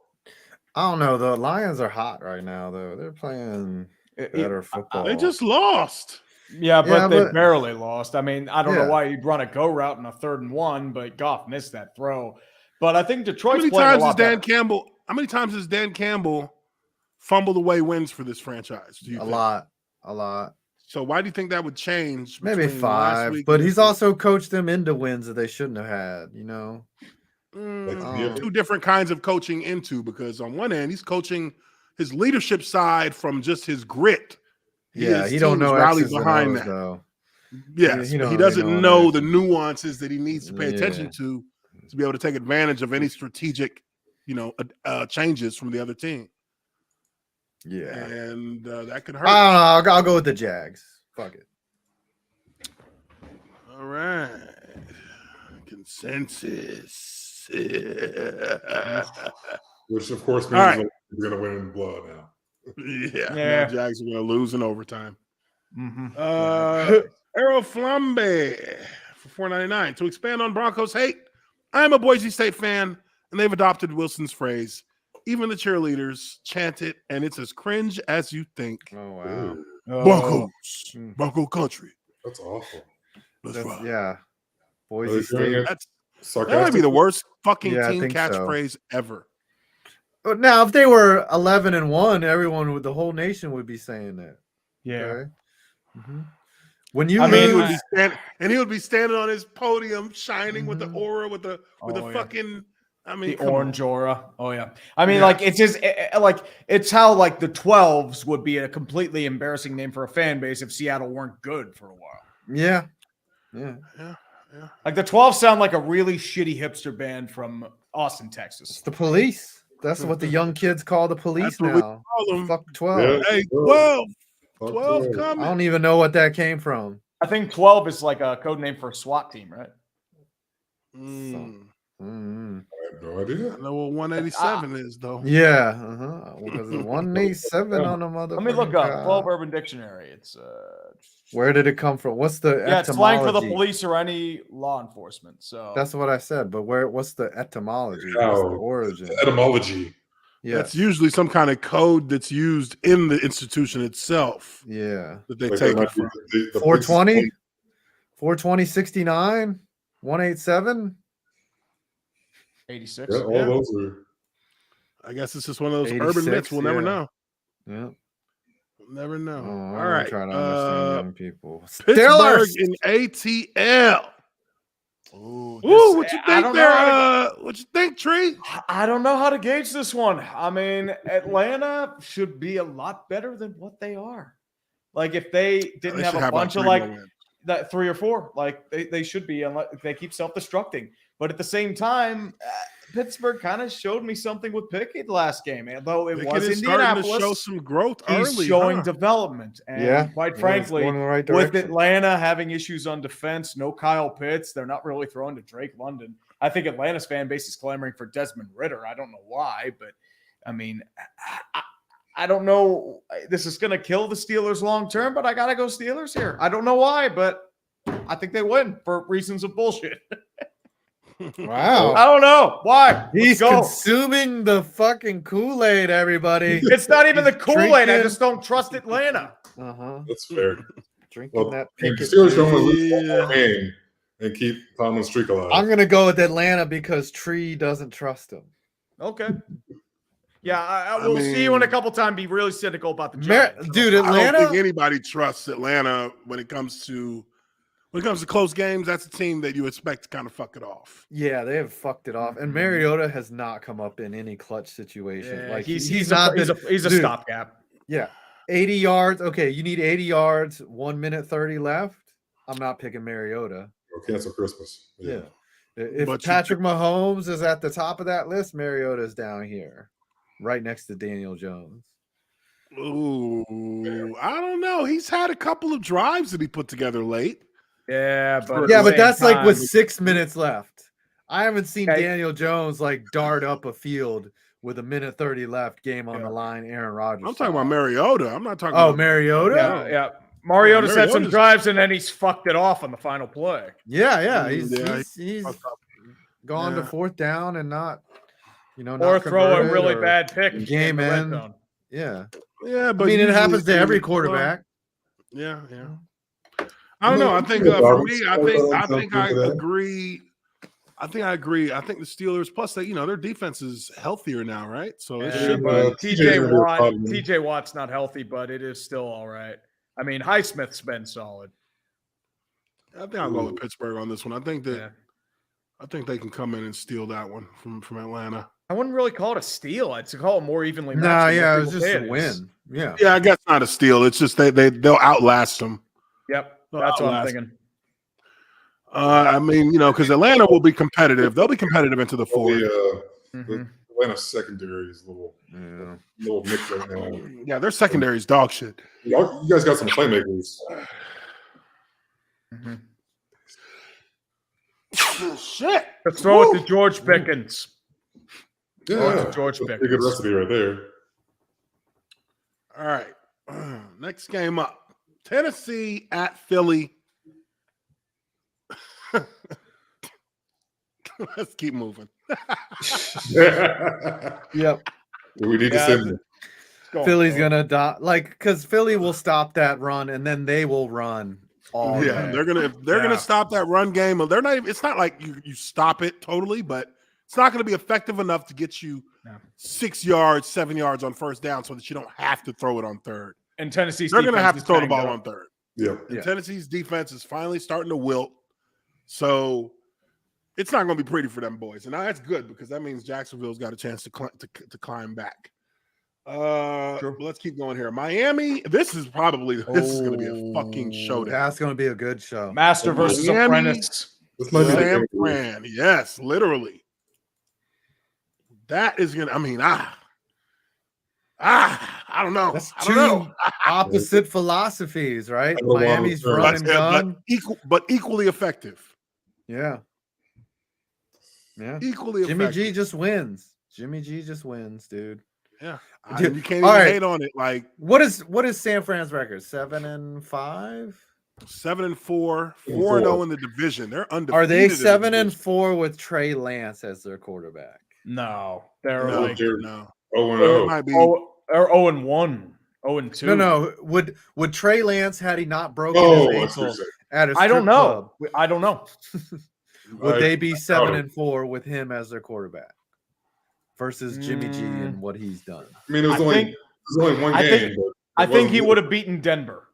I don't know. The Lions are hot right now, though. They're playing better football. They just lost. Yeah, but they barely lost. I mean, I don't know why you'd run a go route in a 3rd and 1, but Goff missed that throw. But I think Detroit's playing a lot better. How many times has Dan Campbell fumbled away wins for this franchise? Do you think? A lot. So why do you think that would change? Maybe 5, but he's also coached them into wins that they shouldn't have had, Two different kinds of coaching into, because on one end, he's coaching his leadership side from just his grit. He don't know rally behind that. Though. Yes, he doesn't know the nuances that he needs to pay attention to be able to take advantage of any strategic, changes from the other team. Yeah, and that could hurt. I don't know. I'll go with the Jags. Fuck it. All right, consensus. Which of course means we're going to win in blood now. Yeah. Jags are going to lose in overtime. Arrow Flambe for $4.99. To expand on Broncos hate, I'm a Boise State fan, and they've adopted Wilson's phrase. Even the cheerleaders chant it, and it's as cringe as you think. Oh, wow. Broncos. Bronco country. That's awful. Yeah. Boise State. That might be the worst fucking team catchphrase ever. Now, if they were 11-1, the whole nation would be saying that. Yeah. Okay? Mm-hmm. When you, I mean, he would be standing on his podium, shining with the aura, with the fucking. I mean, the orange aura. Oh yeah. I mean, like it's just like it's how like the 12s would be a completely embarrassing name for a fan base if Seattle weren't good for a while. Yeah. Like the 12s sound like a really shitty hipster band from Austin, Texas. It's the police. That's what the young kids call the police now. Fuck 12. Yeah. Hey, 12. 12 I coming. don't even know what that came from. I think 12 is like a code name for a SWAT team, right? I have no idea. I know what 187 is, though. Yeah. Because 187 on the mother. Let me look up 12 Urban Dictionary. It's where did it come from? What's the it's slang for the etymology? police or any law enforcement. So That's what I said, but what's the etymology? How? What's the origin? The etymology. Yeah. That's usually some kind of code that's used in the institution itself. Yeah. That they Like take that it from. the 420? 420 69? 187? 86. Yeah, all those are. I guess it's just one of those 86, urban myths. We'll never know. Yeah. We'll never know. Oh, All right. trying to understand young people. Pittsburgh Steelers! in ATL. Ooh, Ooh, what you I think don't there? know What you think, Tree? I don't know how to gauge this one. I mean, Atlanta should be a lot better than what they are. Like if they didn't have a bunch of like that 3 or 4, like they should be, unless they keep self-destructing. But at the same time, Pittsburgh kind of showed me something with Pickett last game, although it was Indianapolis. To show some growth He's early, showing development, and quite frankly, going in the right with direction. Atlanta having issues on defense, no Kyle Pitts, they're not really throwing to Drake London. I think Atlanta's fan base is clamoring for Desmond Ridder. I don't know why, but I mean, I don't know. This is going to kill the Steelers long term, but I got to go Steelers here. I don't know why, but I think they win for reasons of bullshit. Wow. I don't know why. He's consuming the fucking Kool-Aid, everybody. It's not even the Kool-Aid. I drinking. just don't trust Atlanta. That's fair. Drinking that The Pickett. Steelers don't want to lose one more game and keep Tomlin's streak alive. I'm going to go with Atlanta because Tree doesn't trust him. Okay. Yeah, I will see you in a couple times. Be really cynical about the Giants. Dude, I don't Atlanta. think anybody trusts Atlanta when it comes to close games. That's a team that you expect to kind of fuck it off. Yeah, they have fucked it off, and Mariota has not come up in any clutch situation. Yeah, like he's not. a stopgap. Yeah, 80 yards. Okay, you need 80 yards. 1 minute 30 left. I'm not picking Mariota. Or cancel Christmas. Yeah. If But Patrick Mahomes is at the top of that list, Mariota is down here, right next to Daniel Jones. Ooh, I don't know. He's had a couple of drives that he put together late. Yeah, but that's like with 6 minutes left. I haven't seen Daniel Jones like dart up a field with 1 minute 30 left, game on the line. Aaron Rodgers. I'm talking about Mariota. I'm not talking. about Mariota. Yeah. Mariota's had some drives and then he's fucked it off on the final play. Yeah. He's gone to fourth down and not, or throw a really bad pick. Game end. Yeah, but I mean, it happens to every quarterback. Yeah. I don't know. I think for me, I think I agree. I agree. I think the Steelers, plus their defense is healthier now, right? So it should be. TJ Watt's not healthy, but it is still all right. I mean, Highsmith's been solid. I think I'll go with Pittsburgh on this one. I think they can come in and steal that one from Atlanta. I wouldn't really call it a steal. I'd call it more evenly matched. Nah, yeah, it was just a win. Yeah, I guess not a steal. It's just they'll outlast them. Yep, that's what I'm thinking. I mean, because Atlanta will be competitive. They'll be competitive into the fourth. The Atlanta secondary is a little mixed right now. Yeah, their secondary is dog shit. You guys got some playmakers. Shit. Let's throw it to George Pickens. Yeah, George Pickens. A good recipe right there. All right. Next game up. Tennessee at Philly. Let's keep moving. Yep. We need to send Philly's gonna because Philly will stop that run and then they will run all day. They're gonna stop that run game. They're not even, it's not like you stop it totally, but It's not going to be effective enough to get you 6 yards, 7 yards on first down so that you don't have to throw it on third. And Tennessee's They're going to defense have to is throw the banged ball up. on third. Yeah. And Tennessee's defense is finally starting to wilt. So it's not going to be pretty for them boys. And now that's good because that means Jacksonville's got a chance to climb back. Let's keep going here. Miami, this is going to be a fucking showdown. That's going to be a good show. Master versus Miami, apprentice. This might be the San game. Fran. Yes, literally. That is going to, I don't know. That's I don't know. opposite philosophies, right? I don't know. Miami's run and gun. But equally effective. Yeah. Equally Jimmy effective. G just wins. Jimmy G just wins, dude. Yeah. Dude, You can't all even right. hate on it. Like What is San Fran's record? 7-5? 7-4, 4-0 in the division. They're undefeated. Are they in the 7-4 with Trey Lance as their quarterback? No, they're division. like No. Oh, It no. might be. or 0-1, 0-2. No. Would Trey Lance, had he not broken Oh, his I see what ankle you're at a I don't strip know. club, I don't know. would they be doubt it. 7-4 with him as their quarterback versus Jimmy G and what he's done? I mean, it was only one I game. think- but I it think wasn't he good. would have beaten Denver.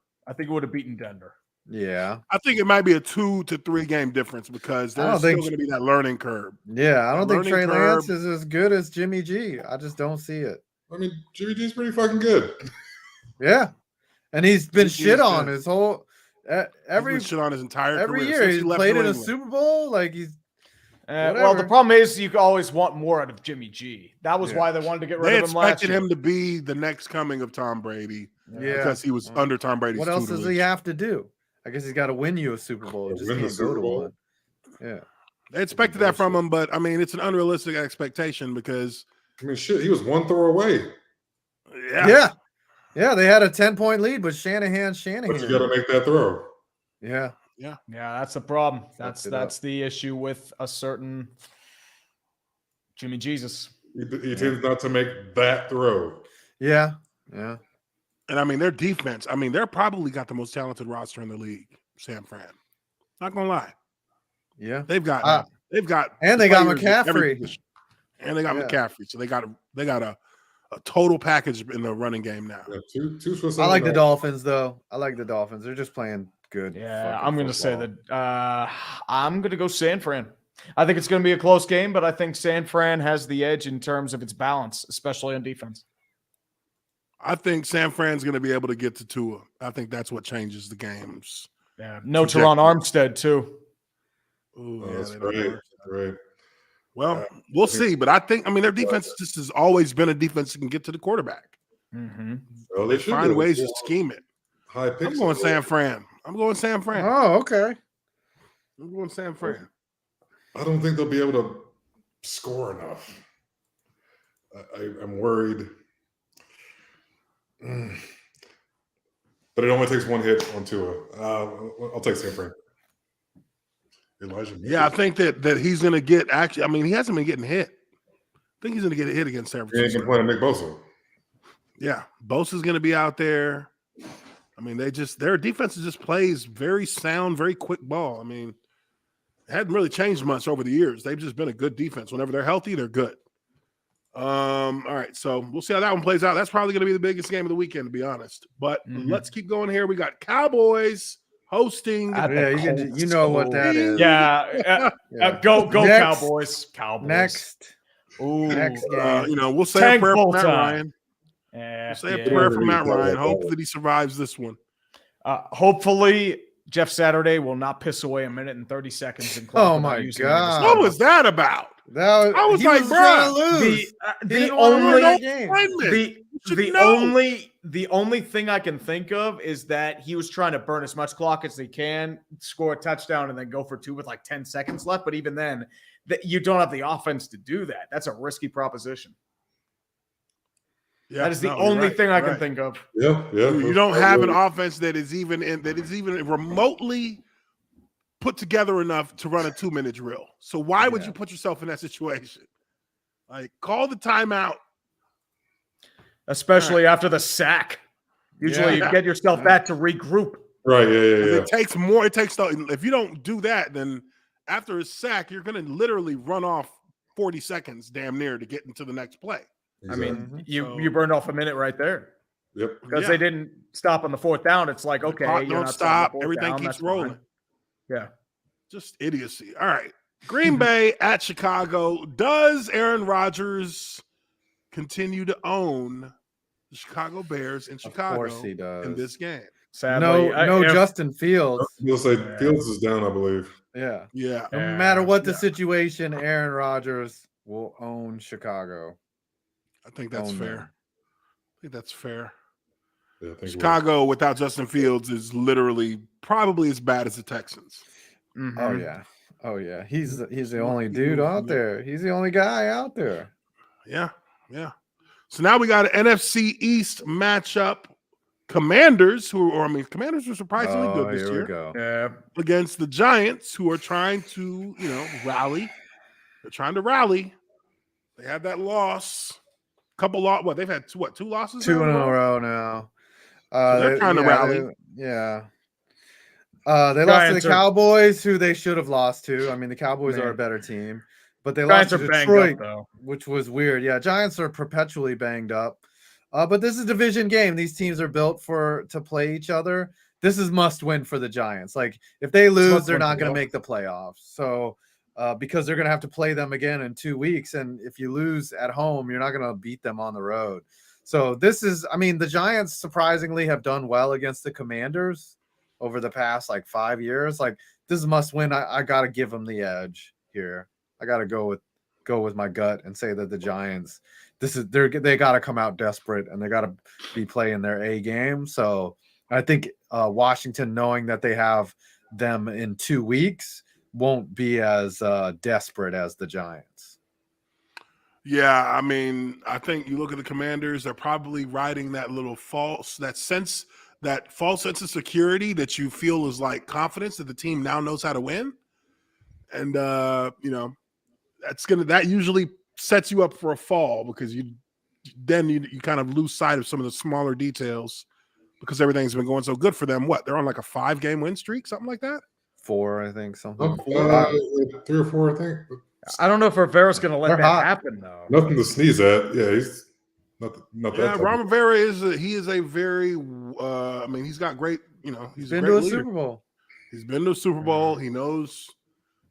Yeah. I think it might be a 2 to 3 game difference because I don't there's still think- going to be that learning curve. Yeah, I don't think Learning Trey Lance curve. is as good as Jimmy G. I just don't see it. I mean, Jimmy G's pretty fucking good. Yeah. And he's been Jimmy shit G's on good. his whole He's every been shit on his entire every career. year. since He's he left played New in a England. Super Bowl. Like he's Well, the Whatever. problem is you always want more out of Jimmy G. That was Yeah. why they wanted to get They rid of him last expected year. him to be the next coming of Tom Brady yeah. because he was under Tom Brady's What else does tutelage. he have to do? I guess he's got to win you a Super Bowl. To Just win the can't go Super to Bowl? one. Yeah. They expected that from him, but I mean, it's an unrealistic expectation because I mean, shit, he was one throw away. Yeah. They had a 10-point lead with Shanahan. But you got to make that throw. Yeah. Yeah, that's the problem. Fucked it That's the issue with a certain Jimmy Jesus. He tends not to make that throw. Yeah. And I mean, their defense, they're probably got the most talented roster in the league, San Fran. Not gonna lie. Yeah. They've got And they got players at every McCaffrey. position. And they got Yeah. McCaffrey. So they got a total package in the running game now. Yeah, two Swiss I like the Army knives. Dolphins, though. I like the Dolphins. They're just playing good. Yeah, fucking I'm going to say football. that I'm going to go San Fran. I think it's going to be a close game, but I think San Fran has the edge in terms of its balance, especially on defense. I think San Fran's going to be able to get to Tua. I think that's what changes the games. Yeah, no Teron Armstead too. Ooh, Oh, that's they don't right. work. Right. Well, we'll see. But I think, their defense just has always been a defense that can get to the quarterback. Mm-hmm. Well, They should find be. ways to scheme it. High picks. I'm going San Fran. Oh, okay. I'm going San Fran. I don't think they'll be able to score enough. I'm worried. But it only takes one hit on Tua. I'll take San Fran. Elijah. Yeah, I think that he's going to get he hasn't been getting hit. I think he's going to get a hit against San He ain't Francisco. playing Nick Bosa. Yeah, Bosa's going to be out there. Their defense just plays very sound, very quick ball. It hadn't really changed much over the years. They've just been a good defense. Whenever they're healthy, they're good. All right, so we'll see how that one plays out. That's probably going to be the biggest game of the weekend, to be honest. But let's keep going here. We got Cowboys hosting. Yeah, you know what that is. Yeah, go Next. Cowboys. Next game. We'll say Tank a prayer for bowl Matt time. Ryan. We'll say a prayer for Matt Ryan. Hope that he survives this one. Hopefully, Jeff Saturday will not piss away a minute and 30 seconds. In Oh, my God. What was that about? I was like, trying to bruh, lose. The only thing I can think of is that he was trying to burn as much clock as he can, score a touchdown, and then go for two with like 10 seconds left. But even then, you don't have the offense to do that. That's a risky proposition. Yeah, That is the no, only you're thing I right. can think of. Yeah. You don't have an offense that is even remotely put together enough to run a 2-minute drill. So why would you put yourself in that situation? Like, call the timeout. Especially after the sack. Usually you get yourself back to regroup. Right. Yeah. It takes more. If you don't do that, then after a sack, you're going to literally run off 40 seconds, damn near, to get into the next play. I mean, Exactly. you burned off a minute right there Yep. because they didn't stop on the fourth down. It's like, okay, Clock you're don't not stop. fourth Everything down, keeps that's rolling. fine. Yeah. Just idiocy. All right. Green Bay at Chicago. Does Aaron Rodgers continue to own the Chicago Bears in Chicago Of course he does. in this game? Sadly, No Justin Fields. You'll say Fields is down, I believe. Yeah. Yeah. No matter what the situation, Aaron Rodgers will own Chicago. I think that's Own fair. them. I think that's fair. Yeah, I think Chicago without Justin Fields is literally probably as bad as the Texans. Mhm. Oh yeah. Oh yeah. He's the only dude out there. He's the only guy out there. Yeah. Yeah. So now we got an NFC East matchup. Commanders, Commanders are surprisingly good this here year. we go. Yeah. Against the Giants, who are trying to, rally. They're trying to rally. They have that loss. They've had two losses? Two now in a row now. So they're trying to rally. They lost to Giants the Cowboys, who they should have lost to. I mean, the Cowboys are a better team, but they Giants lost are to banged Detroit, up, though. which was weird. Yeah, Giants are perpetually banged up. But this is a division game. These teams are built to play each other. This is must win for the Giants. Like, if they lose, they're not going to make the playoffs. So, because they're going to have to play them again in 2 weeks. And if you lose at home, you're not going to beat them on the road. So the Giants surprisingly have done well against the Commanders over the past 5 years. Like, this is must win. I got to give them the edge here. I got to go with my gut and say that the Giants, they got to come out desperate and they got to be playing their A game. So I think Washington, knowing that they have them in 2 weeks, won't be as desperate as the Giants. Yeah, I mean, I think you look at the Commanders, they're probably riding that false sense of security that you feel is like confidence that the team now knows how to win. And that usually sets you up for a fall because you kind of lose sight of some of the smaller details because everything's been going so good for them. They're on like a 5-game win streak, something like that? 4, I think, something. 3 or 4, I think. I don't know if Rivera's going to let that happen, though. Nothing to sneeze at. Yeah, he's not that. Ron Rivera is a very. He's got great. He's been a to great a leader. Super Bowl. He's been to a Super Bowl. He knows.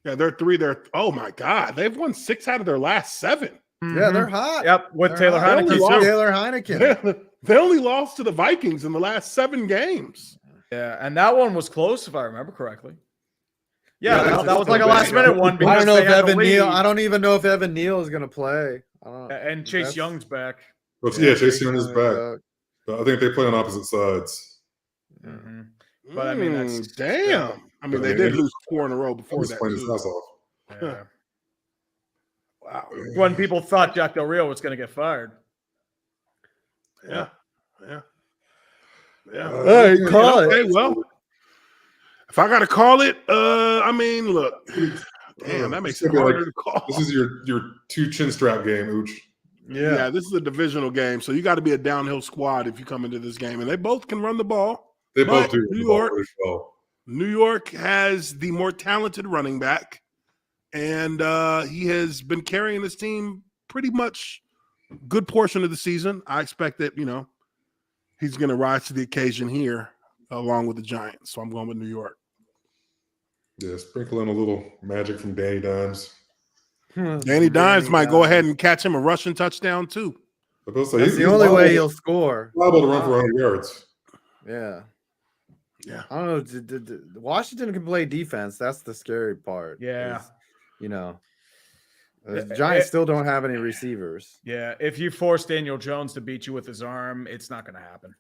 Yeah, they're 3. Oh my God, they've won 6 out of their last 7. Yeah, they're hot. Yep, with Taylor hot. Heineken. Taylor Heineken. They only lost to the Vikings in the last 7 games. Yeah, and that one was close, if I remember correctly. Yeah, that was like a last-minute one. I don't know if they had the Evan Neal. lead. I don't even know if Evan Neal is going to play. And Chase Young's back. But Chase Young is back. But I think they play on opposite sides. Mm-hmm. But I mean, that's damn. Yeah. I mean, they did lose 4 in a row before He's that. playing his too. house off. Yeah. Wow. When people thought Jack Del Rio was going to get fired. Yeah. Hey, call it. Okay, well, if I got to call it, look, damn, that makes it harder to call. This is your 2 chin strap game, Uche. Yeah, this is a divisional game, so you got to be a downhill squad if you come into this game, and they both can run the ball. They both do. New York has the more talented running back, and he has been carrying his team pretty much good portion of the season. I expect that, he's going to rise to the occasion here along with the Giants. So I'm going with New York. Yeah, sprinkle in a little magic from Danny Dimes. Danny Dimes might go ahead and catch him a rushing touchdown too. That's the only way he'll score. Liable to run for 100 yards. Yeah. Yeah. I don't know. Washington can play defense. That's the scary part. Yeah. The Giants still don't have any receivers. Yeah. If you force Daniel Jones to beat you with his arm, it's not going to happen.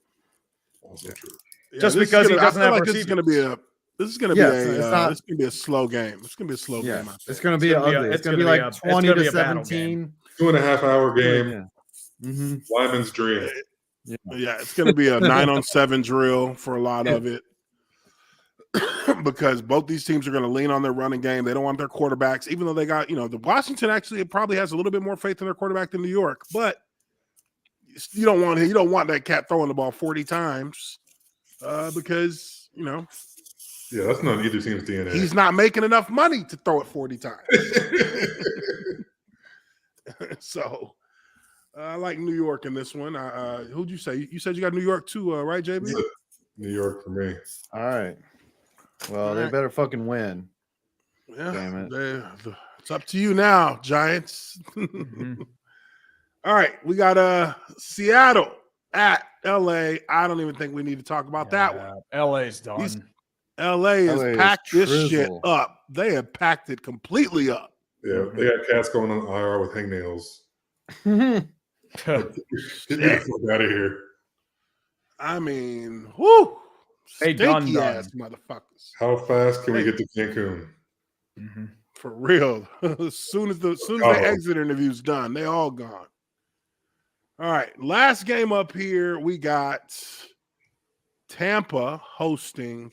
Also true. Yeah, Just because he doesn't have this is going to be a slow game. It's going to be a slow game. It's going to be ugly. It's going to be like 20 to 17. 2.5-hour game. Yeah. Mm-hmm. Lyman's dream. Yeah, it's going to be a 9-on-7 drill for a lot of it because both these teams are going to lean on their running game. They don't want their quarterbacks, even though they got, the Washington actually probably has a little bit more faith in their quarterback than New York, but you don't want that cat throwing the ball 40 times because, Yeah, that's not either team's DNA. he's not making enough money to throw it 40 times. So I like New York in this one. Who'd you say? You said you got New York too, right, JB? New York for me. All right. Well, they better fucking win. Yeah, damn it. It's up to you now, Giants. All right, we got Seattle at LA. I don't even think we need to talk about that one. LA's done. LA has packed this shit trizzle. up. They have packed it completely up. Yeah, they got cats going on IR with hangnails. Get the fuck out of here. I mean, whoo, They stinky done. ass motherfuckers. How fast can we get to Cancun? For real. as soon as the exit interview's done, they all gone. All right, last game up here, we got Tampa hosting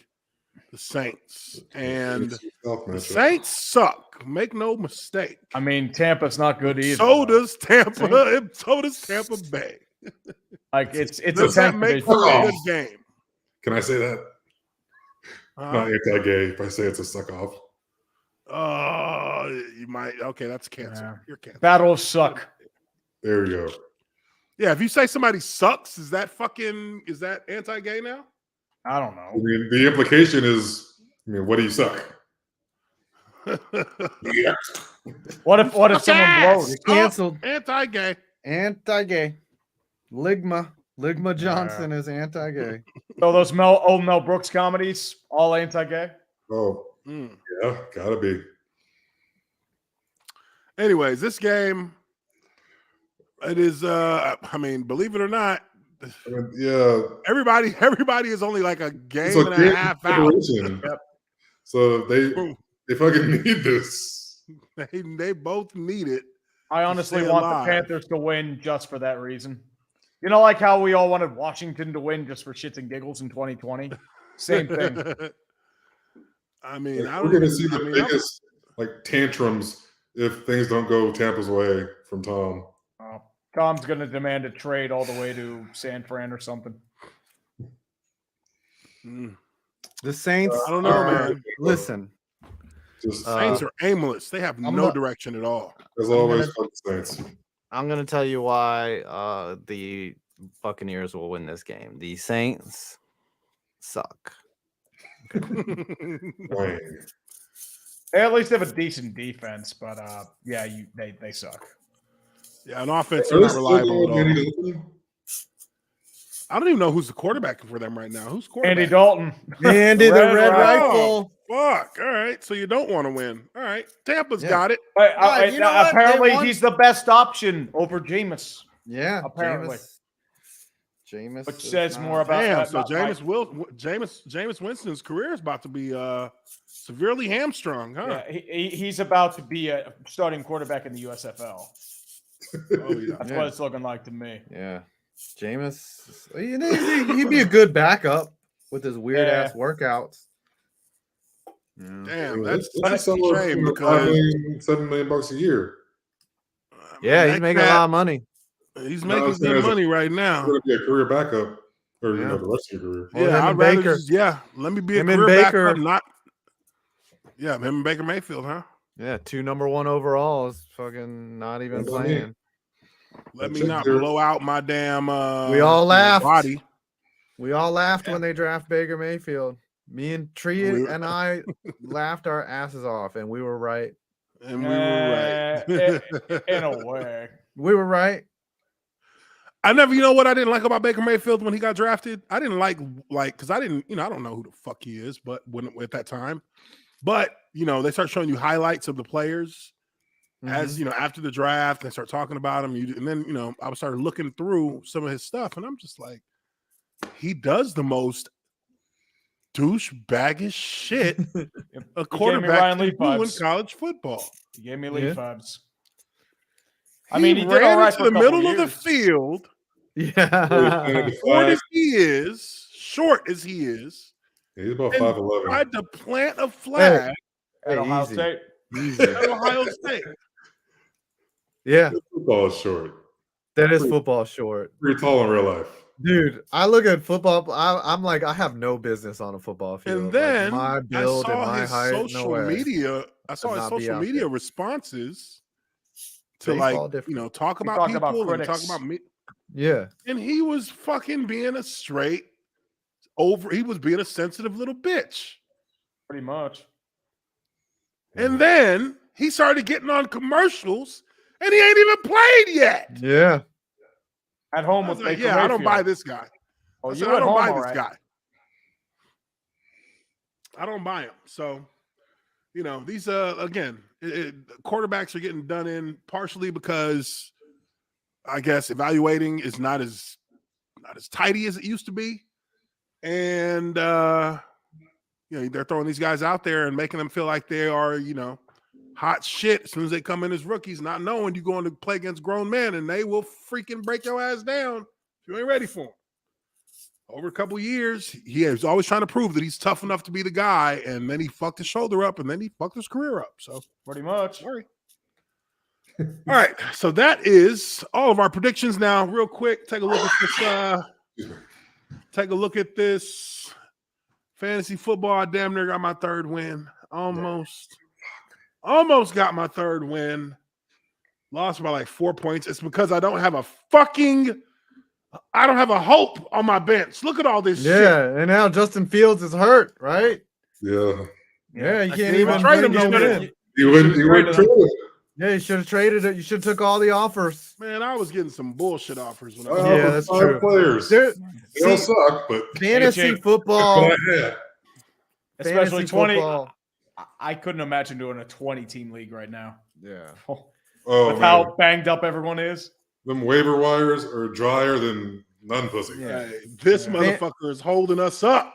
the Saints, and the Saints suck. Make no mistake. I mean, Tampa's not good either. So does Tampa. So does Tampa Bay. Like it's Does a that make for a good game? Can I say that? Not anti-gay if I say it's a suck off. You might. Okay, that's canceled. Yeah. You're canceled. Battles suck. There we go. Yeah, if you say somebody sucks, is that anti-gay now? I don't I know. mean, the implication is, what do you suck? Yeah. What if someone blows? You're canceled. Anti-gay. Anti-gay. Ligma Johnson is anti-gay. So those old Mel Brooks comedies, all anti-gay? Oh, yeah, gotta be. Anyways, this game, it is. I mean, believe it or not, Yeah, everybody is only like a game it's and a half out. Yep. So they fucking need this. They both need it. I honestly stay want alive. the Panthers to win just for that reason. You know, like how we all wanted Washington to win just for shits and giggles in 2020? Same thing. I mean, We're gonna see the biggest tantrums if things don't go Tampa's way from Tom. Tom's going to demand a trade all the way to San Fran or something. The Saints. I don't know, man. Listen. Saints are aimless. They have no direction at all. As always, fuck the Saints. I'm going to tell you why the Buccaneers will win this game. The Saints suck. Wayne. They at least have a decent defense, but they suck. Yeah, on offense, Are they're they not still reliable going at all. Andy Dalton? I don't even know who's the quarterback for them right now. Who's quarterback? Andy Dalton. Andy, the red Rifle. rifle. Fuck. All right. So you don't want to win. All right. Tampa's got it. You know what? Apparently, They won. he's the best option over Jameis. Yeah, Apparently. Jameis, Which says more about Damn. that. So Jameis Winston's career is about to be severely hamstrung, huh? Yeah, he's about to be a starting quarterback in the USFL. Oh, yeah. That's what it's looking like to me. Yeah, Jameis. He'd be a good backup with his weird ass workouts. Damn, That's that's a somewhere shame between because $7 million a year. Yeah, he's making a lot of money. He's making good money right now. You're going to be a career backup or the rest of your career. Well, him Yeah, I'd and rather Baker. just, let me be a Him and career Baker. backup, not. Yeah, him and Baker Mayfield, huh? Yeah, 2 number 1 overalls. Fucking not even That's what I mean. playing. Let me not blow out my damn We all laughed. body. We all laughed when they draft Baker Mayfield. Me and Tree and I laughed our asses off, and we were right. And we were right. In a way. We were right. I never, you know what I didn't like about Baker Mayfield when he got drafted? I didn't like because I didn't, I don't know who the fuck he is, but at that time. But, they start showing you highlights of the players as, after the draft, they start talking about him. And then, I started looking through some of his stuff, and I'm just like, he does the most douchebaggish shit a quarterback can do in college football. He gave me lead vibes. I mean, he did all right into the middle of the field. Yeah. Short as he is. He's about 5'11". Tried to plant a flag at Ohio State. At Ohio State. Yeah. Football is short. That is football short. Pretty tall in real life. Dude, I look at football. I'm like, I have no business on a football field. And then my build I saw and my his height, social media. I saw his social media responses to Baseball like, different. talk about talked people about and talk critics. about me. Yeah. And he was fucking being a he was being a sensitive little bitch. Pretty much. And then he started getting on commercials and he ain't even played yet. Yeah. At home I was with like, Baker yeah, I don't buy Mayfield. this guy. Oh, I you said, at I don't home, buy all this right. guy. I don't buy him. So, these again, quarterbacks are getting done in partially because I guess evaluating is not as tidy as it used to be, and they're throwing these guys out there and making them feel like they are hot shit as soon as they come in as rookies, not knowing you're going to play against grown men and they will freaking break your ass down if you ain't ready for them. Over a couple of years, he was always trying to prove that he's tough enough to be the guy, and then he fucked his shoulder up, and then he fucked his career up. So Pretty much. sorry. All right, so that is all of our predictions. Now, real quick, take a look at this. Take a look at this fantasy football. I damn near got my third win. Almost got my third win. Lost by like 4 points. It's because I don't have a hope on my bench. Look at all this shit. Yeah. And now Justin Fields is hurt, right? Yeah. Yeah. You I can't even trade him bring no him more. in. You wouldn't trade it. Yeah, you should have traded it. You should have took all the offers. Man, I was getting some bullshit offers when I was Yeah, that's 5 true. players. There- They all see, suck, but fantasy Jake, football. what I had. Especially Fantasy 20. football. I couldn't imagine doing a 20-team league right now. Yeah. Oh, With man. how banged up everyone is. Them waiver wires are drier than none pussy. Hey, this motherfucker is holding us up.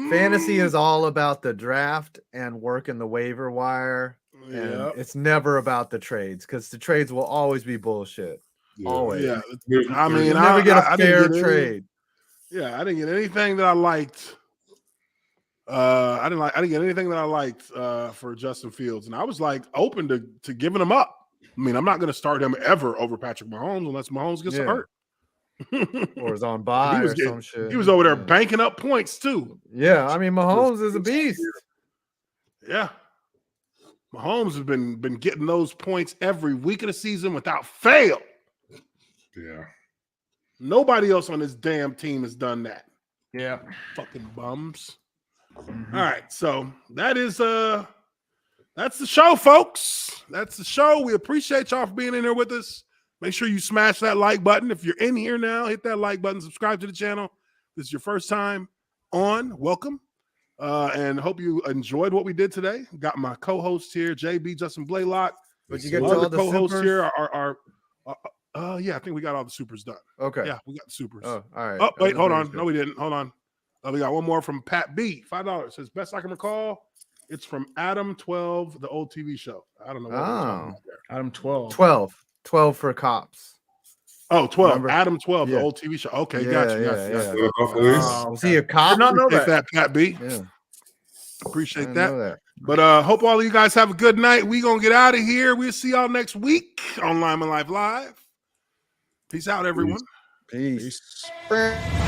Fantasy is all about the draft and working the waiver wire. And Yep. it's never about the trades because the trades will always be bullshit. Yeah. Always. Yeah, There's- I mean, You'll never get a I didn't fair get any- trade. Yeah, I didn't get anything that I liked. I didn't get anything that I liked for Justin Fields, and I was like open to giving him up. I mean, I'm not going to start him ever over Patrick Mahomes unless Mahomes gets hurt. Or is on bye was or getting- some shit. He was over there Yeah. banking up points too. Yeah, I mean Mahomes is a beast. Yeah, Mahomes has been getting those points every week of the season without fail. Yeah. Nobody else on this damn team has done that. Yeah. Fucking bums. All right, so that's the show, folks. That's the show. We appreciate y'all for being in here with us. Make sure you smash that like button. If you're in here now, hit that like button, subscribe to the channel. This is your first time on. Welcome. And hope you enjoyed what we did today. Got my co-hosts here, JB, Justin Blaylock. But you get to Other all the co-hosts supers? here are yeah, I think we got all the supers done. Okay. Yeah, we got the supers. Oh, all right. Oh, wait, That hold was on. good. No, we didn't. Hold on. We got one more from Pat B. $5. Says best I can recall. It's from Adam 12, the old TV show. I don't know what we're talking about there. Adam 12. 12 for cops. Oh, 12. Remember? Adam 12, Yeah. the old TV show. Okay, Yeah, gotcha. yeah, Gotcha. yeah. Buffalo Police. Was he a cop? Did not know Appreciate that. that, Pat B. Yeah. I Appreciate didn't that. know that. But hope all of you guys have a good night. We gonna get out of here. We'll see y'all next week on Lineman Life Live. Peace out, everyone. Peace. Peace.